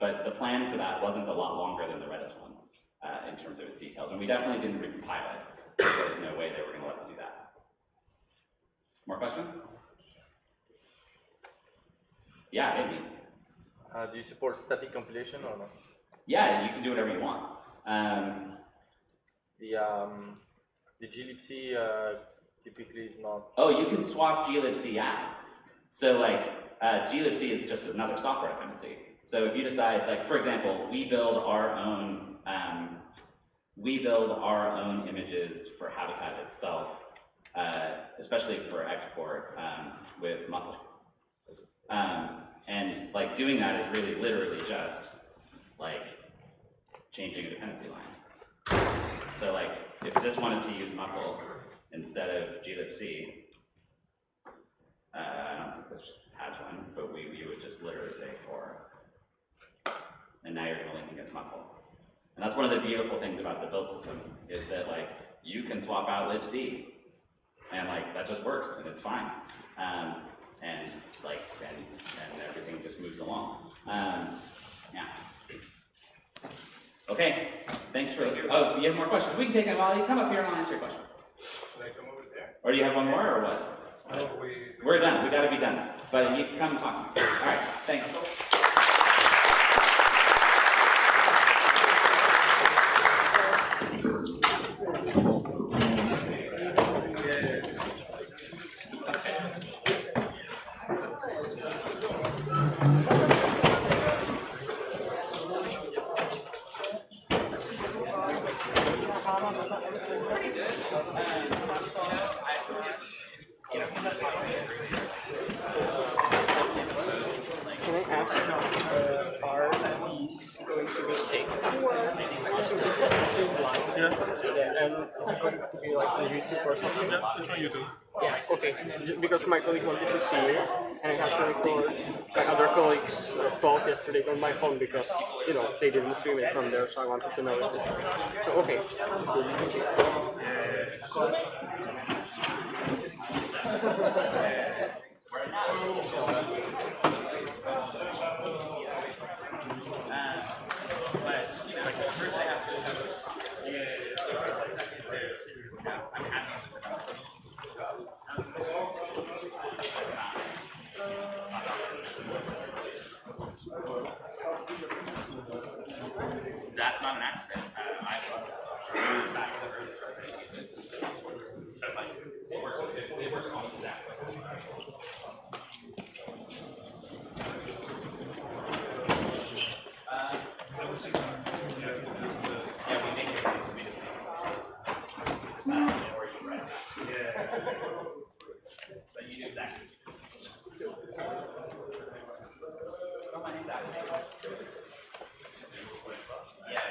the plan for that wasn't a lot longer than the Redis one in terms of its details. And we definitely didn't recompile it. There was no way they were going to let us do that. More questions? Yeah, hit me. Do you support static compilation or not? Yeah, you can do whatever you want. The glibc typically is not. Oh, you can swap glibc out. So like, glibc is just another software dependency. So if you decide, like for example, we build our own images for Habitat itself, especially for export with Muscle. And like doing that is really literally just like changing a dependency line. So like if this wanted to use Muscle instead of glibc, I don't think this has one, but you would just literally say for, and now you're going to link against Muscle. And that's one of the beautiful things about the build system is that like you can swap out libc, and like that just works and it's fine. And like and everything just moves along. Yeah. Okay. Thanks for listening. Oh, you have more questions? We can take them all. You come up here and I'll answer your question. Should I come over there? Or do you have one more or what? No, We're done. We got to be done. But you can come and talk to me. All right. Thanks. Can I ask John the car that he's going to receive? basic. I think this is still blind. Yeah. And it's going to be like on YouTube or something. Yeah, it's on YouTube. Yeah, okay. Because my colleague wanted to see it, and I had to record my other colleagues' talk yesterday on my phone because, you know, they didn't stream it from there, so I wanted to know it. So, okay, that's good. Thank you. That's not an accident. I back to the earth started using it. So like it works almost that way. Yeah, we make it or you write it. Yeah. But you do exactly. Oh, my name's Adam. Yeah.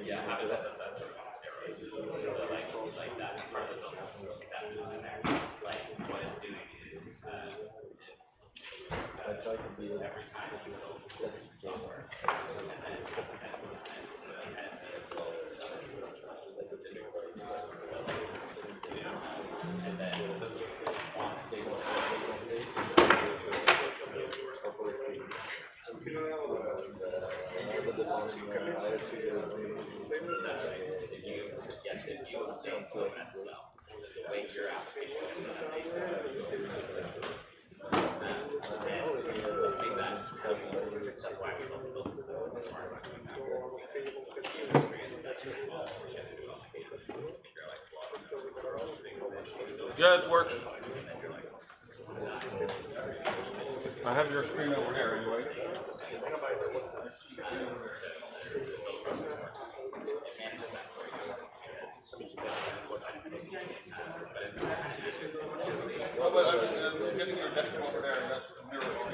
Yeah, how does that does that sort of on steroids? So like that part of the build step in there. Like what it's doing is every time you build software and then it's results in specific ways. So and then that's right. If you don't code an SSL, wait your application that's why we built the build system. Yeah, it works. I have your screen over here anyway. Oh, but I'm getting your desktop over there, and that's mirror.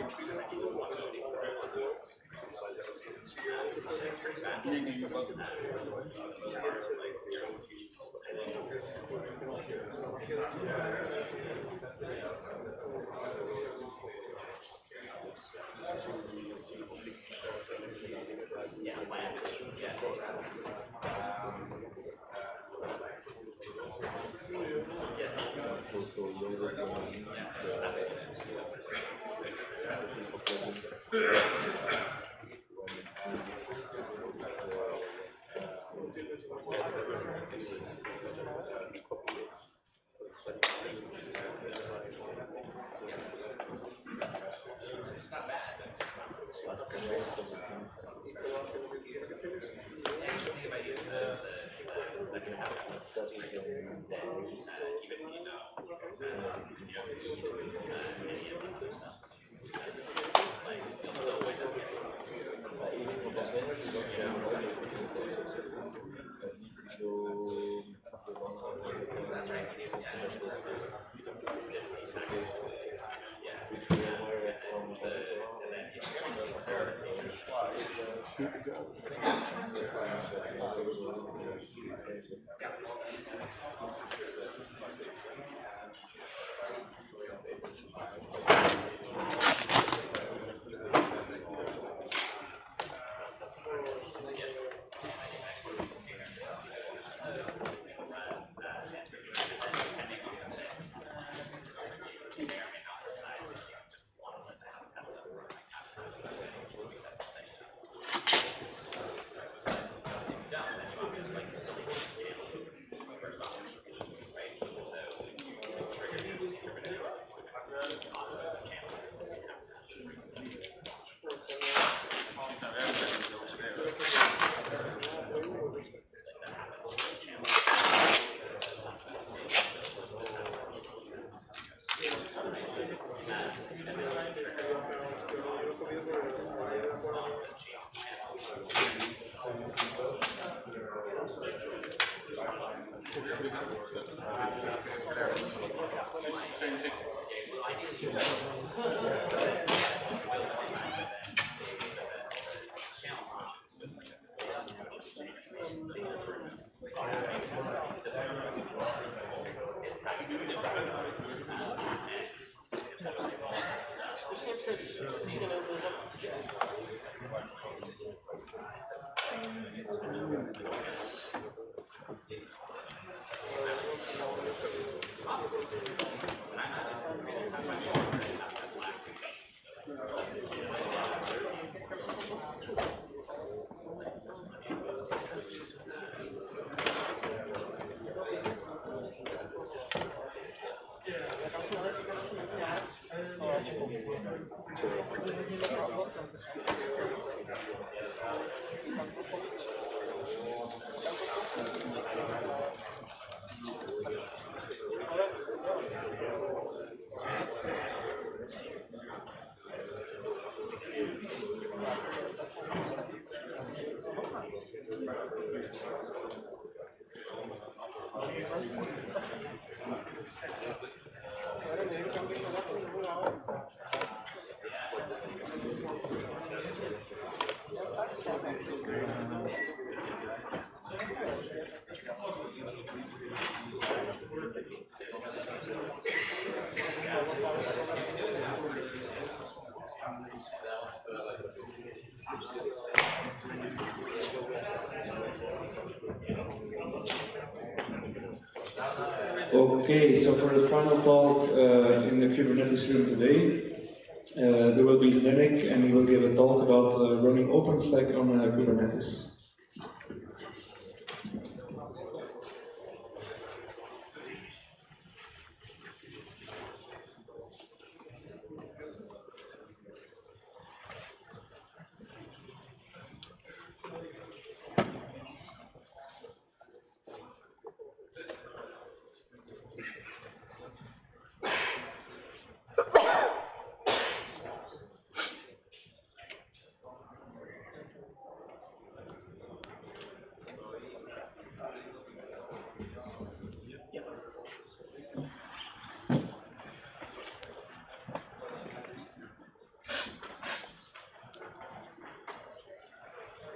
Okay, so for the final talk in the Kubernetes room today, there will be Zdenek, and he will give a talk about running OpenStack on Kubernetes.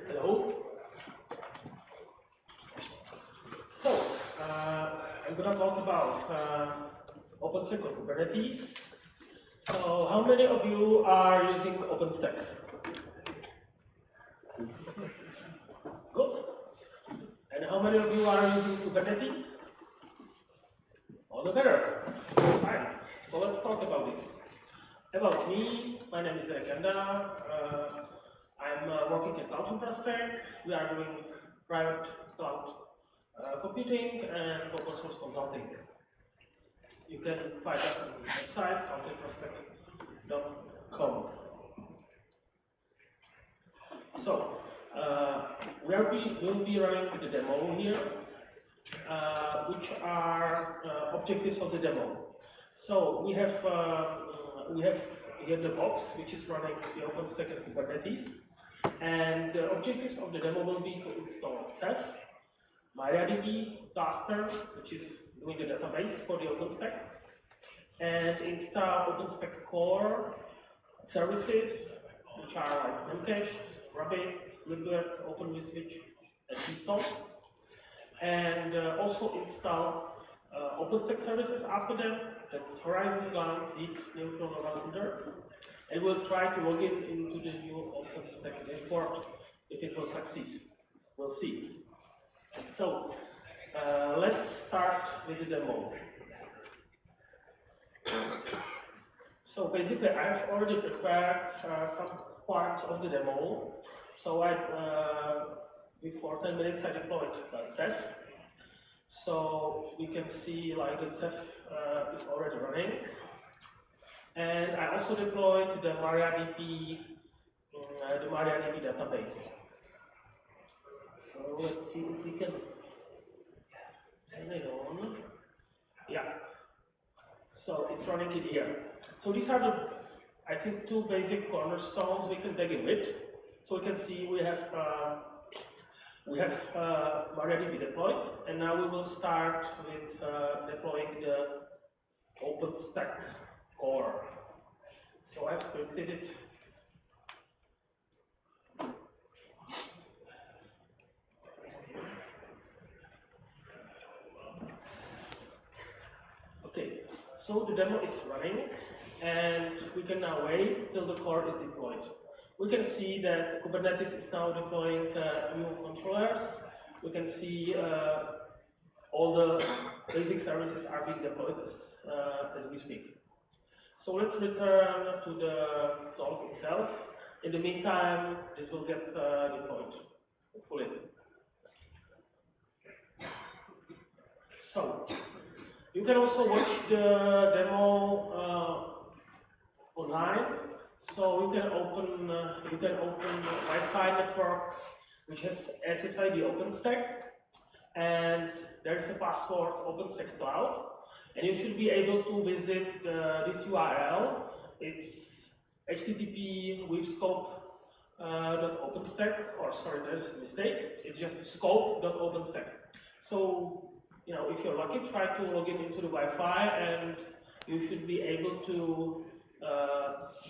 Hello. So, I'm going to talk about OpenStack or Kubernetes. So, how many of you are using OpenStack? Good. And how many of you are using Kubernetes? All the better. Fine. So, let's talk about this. About me, my name is Kenda. I'm working at Cloud Infrastack. We are doing private cloud computing and open source consulting. You can find us on the website, cloudinfrastack.com. So, we'll be running the demo here, which are objectives of the demo. So, we have here the box, which is running the OpenStack and Kubernetes. And the objectives of the demo will be to install Ceph, MariaDB cluster, which is doing the database for the OpenStack, and install OpenStack core services, which are like Memcache, Rabbit, Libvirt, OpenVSwitch, and Keystone. And also install OpenStack services after them. That's Horizon, Glance, Heat, Neutron, or Messenger. And we'll try to log in into the new OpenStack dashboard if it will succeed. We'll see. So let's start with the demo. So basically, I've already prepared some parts of the demo. So before 10 minutes, I deployed Ceph. So we can see like the Ceph is already running. And I also deployed the MariaDB database. So let's see if we can turn it on. Yeah. So it's running it here. So these are the I think, two basic cornerstones we can begin with. So we can see we have MariaDB deployed, and now we will start with deploying the OpenStack core. So I've scripted it. Okay, so the demo is running, and we can now wait till the core is deployed. We can see that Kubernetes is now deploying new controllers. We can see all the basic services are being deployed as we speak. So let's return to the talk itself. In the meantime, this will get deployed, hopefully. So you can also watch the demo online. So you can open the Wi-Fi network, which has SSID OpenStack, and there is a password OpenStack Cloud, and you should be able to visit this URL. It's http with scope.openstack, or sorry, there's a mistake. It's just scope.openstack. So, you know, if you're lucky, try to log in into the Wi-Fi, and you should be able to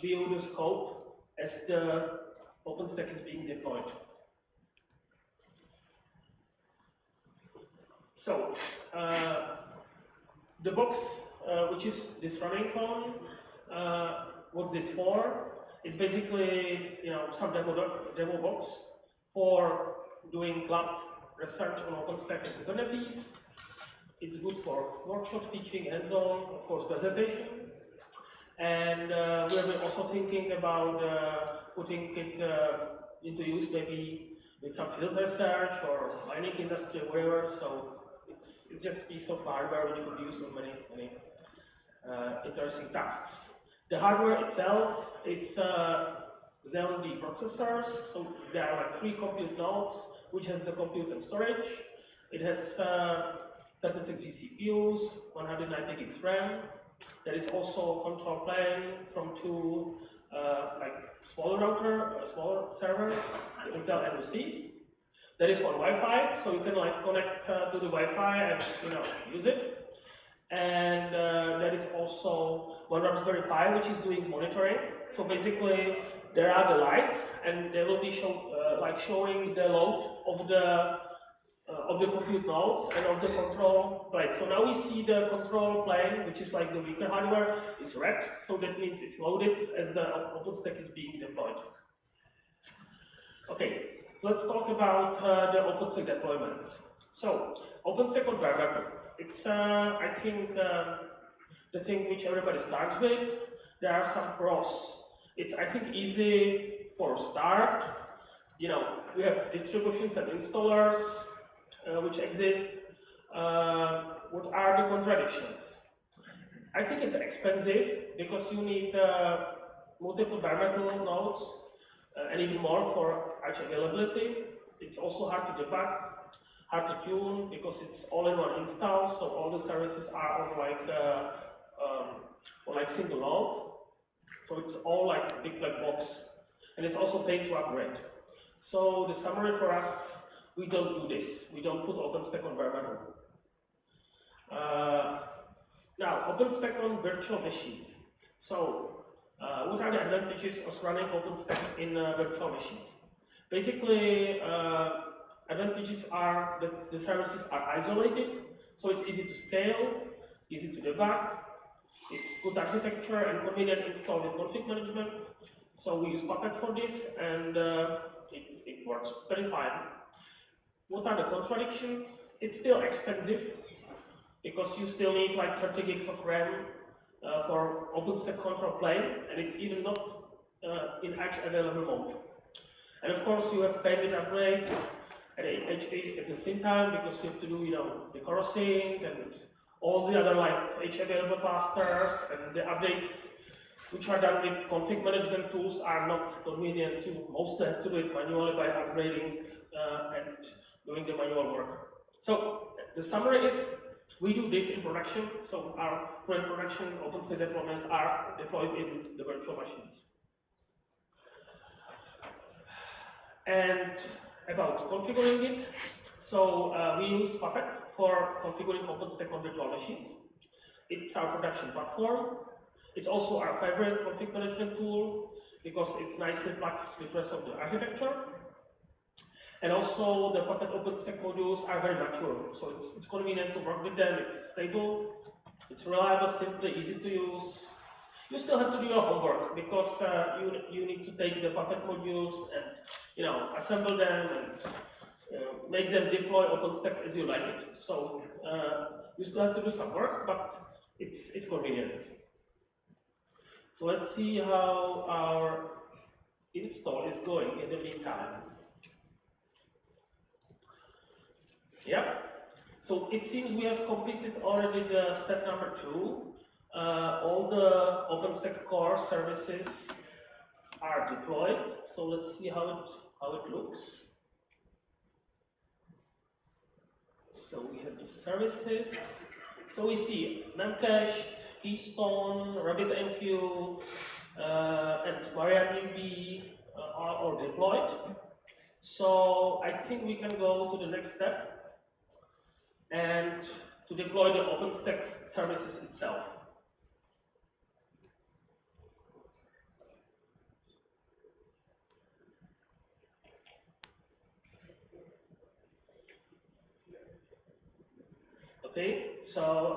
view the scope as the OpenStack is being deployed. So, the box, which is this running cone, what's this for? It's basically, you know, some demo box for doing lab research on OpenStack and Kubernetes. It's good for workshops, teaching, hands-on, of course, presentation. And we're also thinking about putting it into use maybe with some field research or mining industry, wherever. So it's just a piece of hardware which could be used on many interesting tasks. The hardware itself, it's Xeon D processors. So there are like 3 compute nodes, which has the compute and storage. It has 36 GPUs, 190 gigs RAM. There is also a control plane from 2 like smaller servers, Intel NOCs. There is one Wi-Fi, so you can like connect to the Wi-Fi and use it. And there is also one Raspberry Pi which is doing monitoring. So basically, there are the lights, and they will be showing the load of the compute nodes and of the control plane. So now we see the control plane, which is like the weaker hardware, is red. So that means it's loaded as the OpenStack is being deployed. Okay, so let's talk about the OpenStack deployments. So OpenStack on bare metal. It's I think the thing which everybody starts with. There are some pros. It's I think easy for start. You know, we have distributions and installers which exist. What are the contradictions? I think it's expensive because you need multiple bare metal nodes and even more for arch availability. It's also hard to debug, hard to tune because it's all-in-one install. So all the services are on like single node. So it's all like a big black box, and it's also paid to upgrade. So the summary for us. We don't do this. We don't put OpenStack on bare metal. Now, OpenStack on virtual machines. So, what are the advantages of running OpenStack in virtual machines? Basically, advantages are that the services are isolated, so it's easy to scale, easy to debug. It's good architecture and convenient install with config management. So we use Puppet for this, and it works very fine. What are the contradictions? It's still expensive because you still need like 30 gigs of RAM for OpenStack control plane, and it's even not in edge available mode. And of course, you have payment upgrades at the same time because you have to do the chorusing and all the other like edge available clusters, and the updates which are done with config management tools are not convenient. You mostly have to do it manually by upgrading and doing the manual work. So the summary is We do this in production, so our current production OpenStack deployments are deployed in the virtual machines. And about configuring it, so we use Puppet for configuring OpenStack on virtual machines. It's our production platform. It's also our favorite config management tool because it nicely plugs with the rest of the architecture. And also the Puppet OpenStack modules are very mature, so it's convenient to work with them, it's stable, it's reliable, simple, easy to use. You still have to do your homework because you need to take the Puppet modules and assemble them and make them deploy OpenStack as you like it. So you still have to do some work, but it's convenient. So let's see how our install is going in the meantime. Yep. So it seems we have completed already the step number 2. All the OpenStack core services are deployed. So let's see how it looks. So we have the services. So we see Memcached, Keystone, RabbitMQ, and MariaDB are all deployed. So I think we can go to the next step and to deploy the OpenStack services itself. Okay, so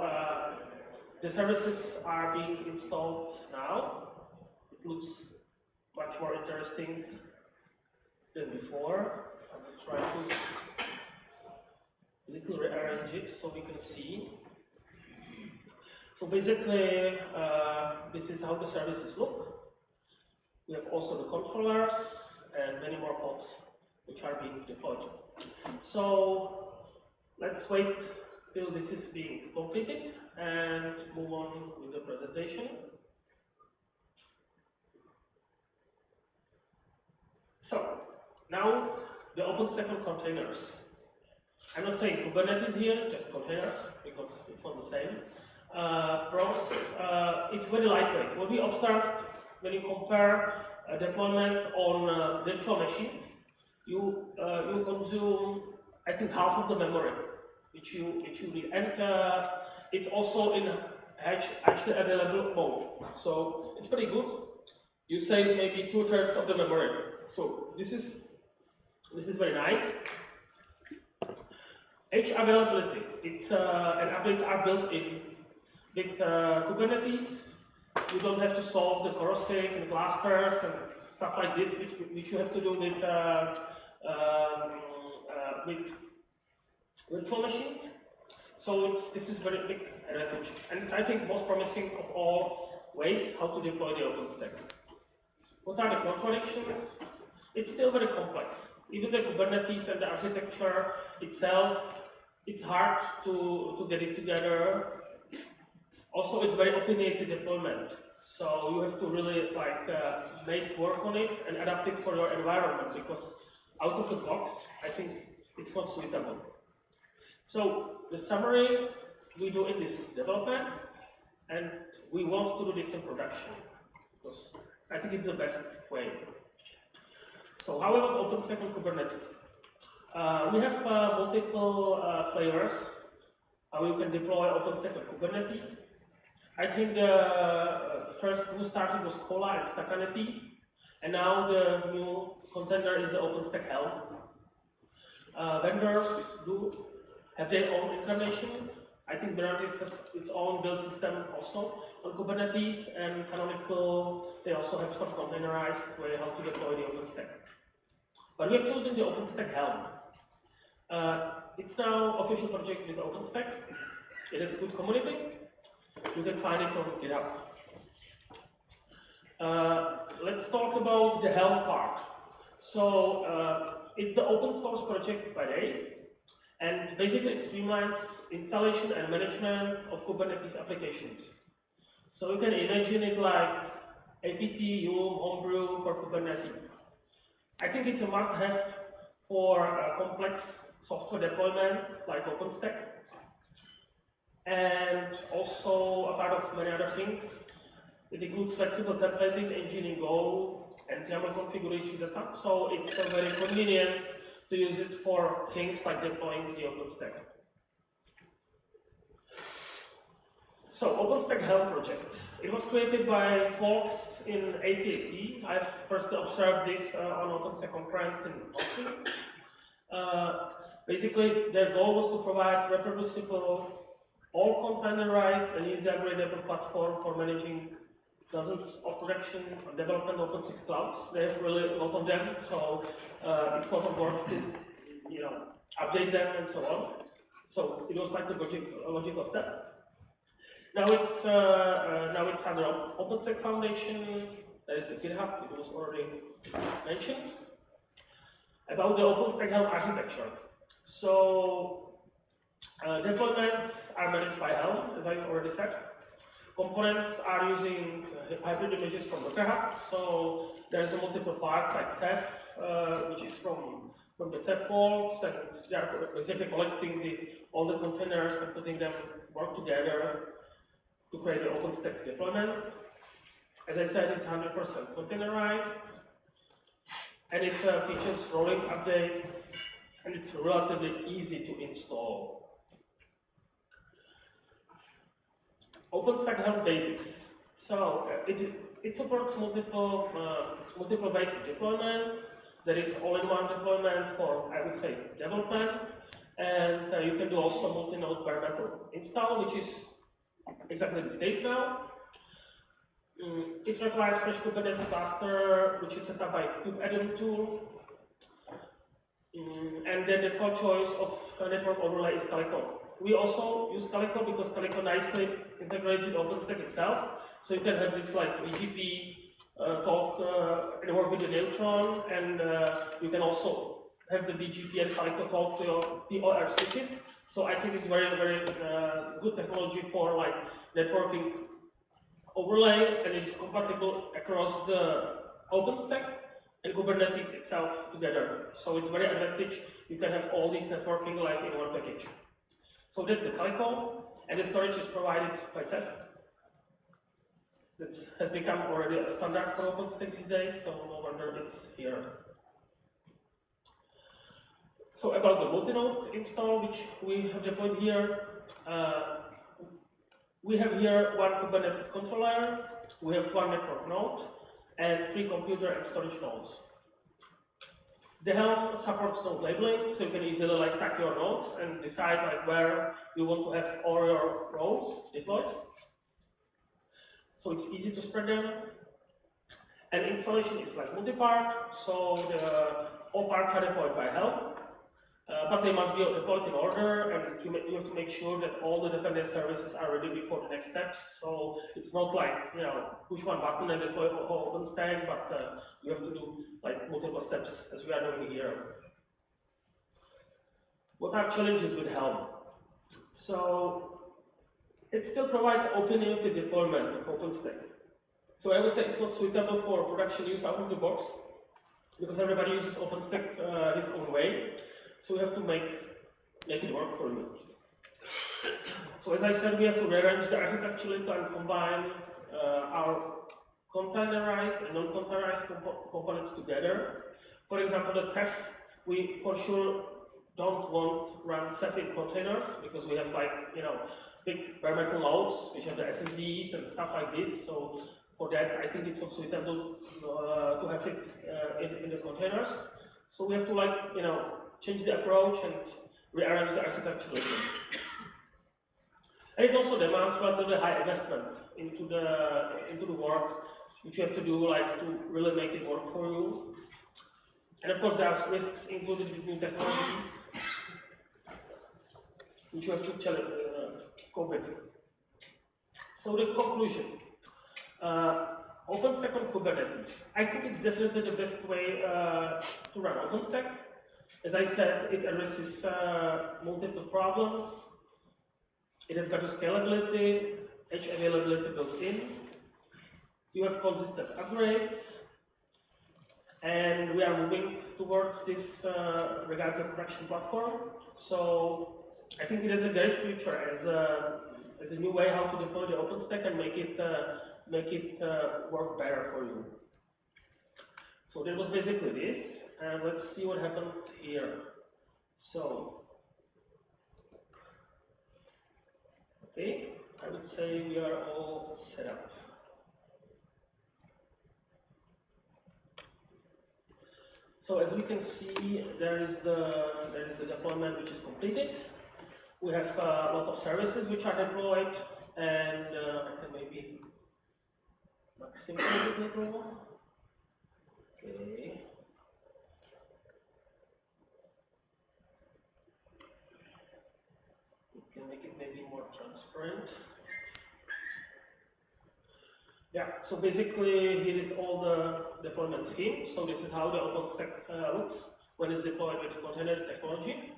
the services are being installed now. It looks much more interesting than before. I will try to little rearrange it so we can see. So basically, this is how the services look. We have also the controllers and many more pods which are being deployed. So let's wait till this is being completed and move on with the presentation. So now the OpenStack containers. I'm not saying Kubernetes here, just containers, because it's not the same. It's very lightweight. What we observed when you compare deployment on virtual machines, you consume, I think, half of the memory which you need, and it's also in actually available mode. So it's pretty good. You save maybe 2/3 of the memory. So this is very nice. Edge availability. And updates are built in. With Kubernetes, you don't have to solve the corrosive and clusters and stuff like this, which you have to do with virtual machines. So this is very big advantage, and it's, I think, most promising of all ways how to deploy the OpenStack. What are the contradictions? It's still very complex. Even the Kubernetes and the architecture itself, it's hard to get it together. Also, it's very opinionated deployment, so you have to really make work on it and adapt it for your environment, because out of the box, I think it's not suitable. So the summary we do in this development, and we want to do this in production, because I think it's the best way. So how about OpenStack and Kubernetes? We have multiple flavors how you can deploy OpenStack and Kubernetes. I think the first who started was Cola and Stackanetes, and now the new contender is the OpenStack Helm. Vendors do have their own incarnations. I think Kubernetes has its own build system also on Kubernetes, and Canonical, they also have some containerized way how to deploy the OpenStack. But we have chosen the OpenStack Helm. It's now official project with OpenStack. It is good community. You can find it on GitHub. Let's talk about the Helm part. So it's the open source project by Days, and basically it streamlines installation and management of Kubernetes applications. So you can imagine it like apt, Yum, Homebrew for Kubernetes. I think it's a must-have for complex software deployment like OpenStack. and also a part of many other things. It includes flexible templating, engine in Go, and YAML configuration data. So it's very convenient to use it for things like deploying the OpenStack. So OpenStack Helm project. It was created by folks in 8080. I've first observed this on OpenStack conference in Austin. Basically, their goal was to provide reproducible, all containerized and easy upgradable platform for managing dozens of production and development OpenStack clouds. They have really a lot of them, so it's a lot of work to update them and so on. So it was like a logical step. Now it's under OpenStack Foundation. There is the GitHub. It was already mentioned about the OpenStack Helm architecture. So deployments are managed by Helm, as I already said. Components are using hybrid images from the GitHub. So there's multiple parts like Ceph, which is from the Ceph vaults, and they are basically collecting all the containers and putting them work together to create the OpenStack deployment. As I said, it's 100% containerized, and it features rolling updates, and it's relatively easy to install. OpenStack Helm basics. So it supports multiple ways of deployment. There is all-in-one deployment for, I would say, development, and you can do also multi-node bare metal install, which is exactly this case now. It requires fresh Kubernetes cluster, which is set up by Kubernetes tool. And then the default choice of network overlay is Calico. We also use Calico because Calico nicely integrates with OpenStack itself. So you can have this like BGP talk and work with the Neutron, and you can also have the BGP and Calico talk to your TOR switches. So I think it's very, very good technology for like networking overlay, and it's compatible across the OpenStack and Kubernetes itself together. So it's very advantage. You can have all these networking like in one package. So that's the Calico, and the storage is provided by Ceph. That has become already a standard for OpenStack these days, so no wonder it's here. So about the multi-node install, which we have deployed here, we have here one Kubernetes controller, we have one network node, and 3 computer and storage nodes. The Helm supports node labeling, so you can easily like tag your nodes and decide like where you want to have all your roles deployed. So it's easy to spread them. And installation is like multi-part, so all parts are deployed by Helm, but they must be deployed in order, and you have to make sure that all the dependent services are ready before the next steps. So it's not like push one button and deploy OpenStack, but you have to do like multiple steps as we are doing here. What are challenges with Helm? So it still provides open-ended deployment of OpenStack. So I would say it's not suitable for production use out of the box, because everybody uses OpenStack his own way. So we have to make it work for you. So as I said, we have to rearrange the architecture and combine our containerized and non-containerized components together. For example, the Ceph, we for sure don't want to run Ceph in containers, because we have like big bare metal nodes which have the SSDs and stuff like this. So for that, I think it's not suitable to have it in the containers. So we have to like change the approach and rearrange the architecture. And it also demands relatively high investment into the work which you have to do like to really make it work for you. And of course, there are risks included with new technologies which you have to cope with. So the conclusion. OpenStack on Kubernetes. I think it's definitely the best way to run OpenStack. As I said, it addresses multiple problems. It has got a scalability, edge availability built in. You have consistent upgrades, and we are moving towards this regards a production platform. So I think it has a great future as as a new way how to deploy the OpenStack and make it work better for you. So that was basically this, and let's see what happened here. So, okay, I would say we are all set up. So as we can see, there is the deployment which is completed. We have a lot of services which are deployed, and I can maybe maximize it a little more. Okay. We can make it maybe more transparent. Yeah, so basically here is all the deployment scheme. So this is how the OpenStack looks when it's deployed with container technology.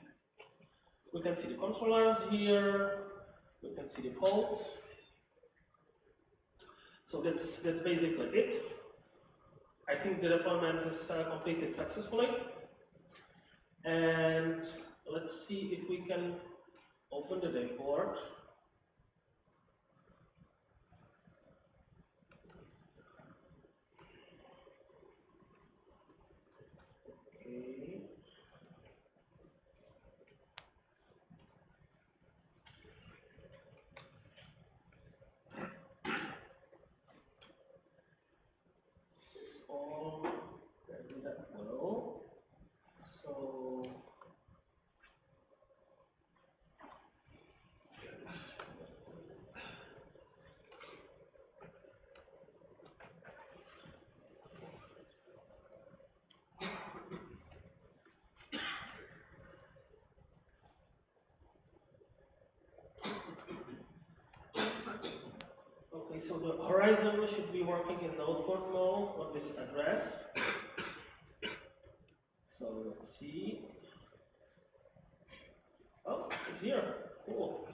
We can see the controllers here, we can see the pods. So that's basically it. I think the deployment is completed successfully. And let's see if we can open the dashboard. Okay. It's all ready that well. So okay, so the horizon should be working in notebook mode on this address. So let's see. Oh, it's here. Cool.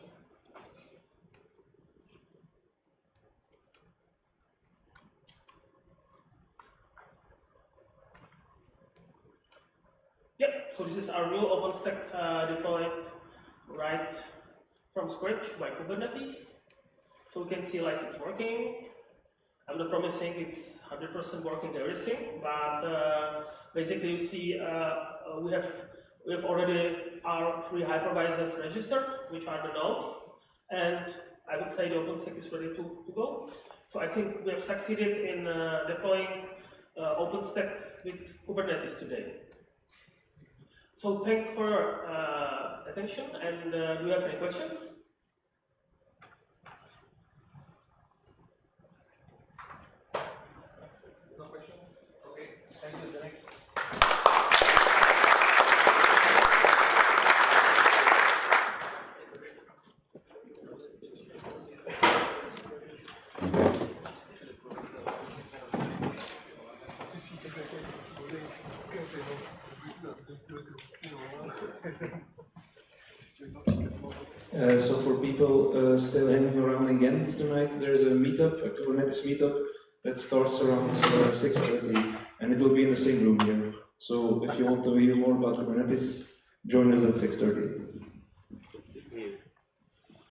Yep, so this is our real OpenStack deployed right from scratch by Kubernetes. So we can see like it's working. I'm not promising it's 100% working everything, but basically you see we have already our 3 hypervisors registered, which are the nodes, and I would say the OpenStack is ready to go. So I think we have succeeded in deploying OpenStack with Kubernetes today. So thank you for your attention, and do you have any questions? No questions? Okay, thank you, Zdenek. So for people still hanging around in Gent tonight, there's a meetup, a Kubernetes meetup, that starts around 6:30, and it will be in the same room here. So if you want to hear more about Kubernetes, join us at 6:30.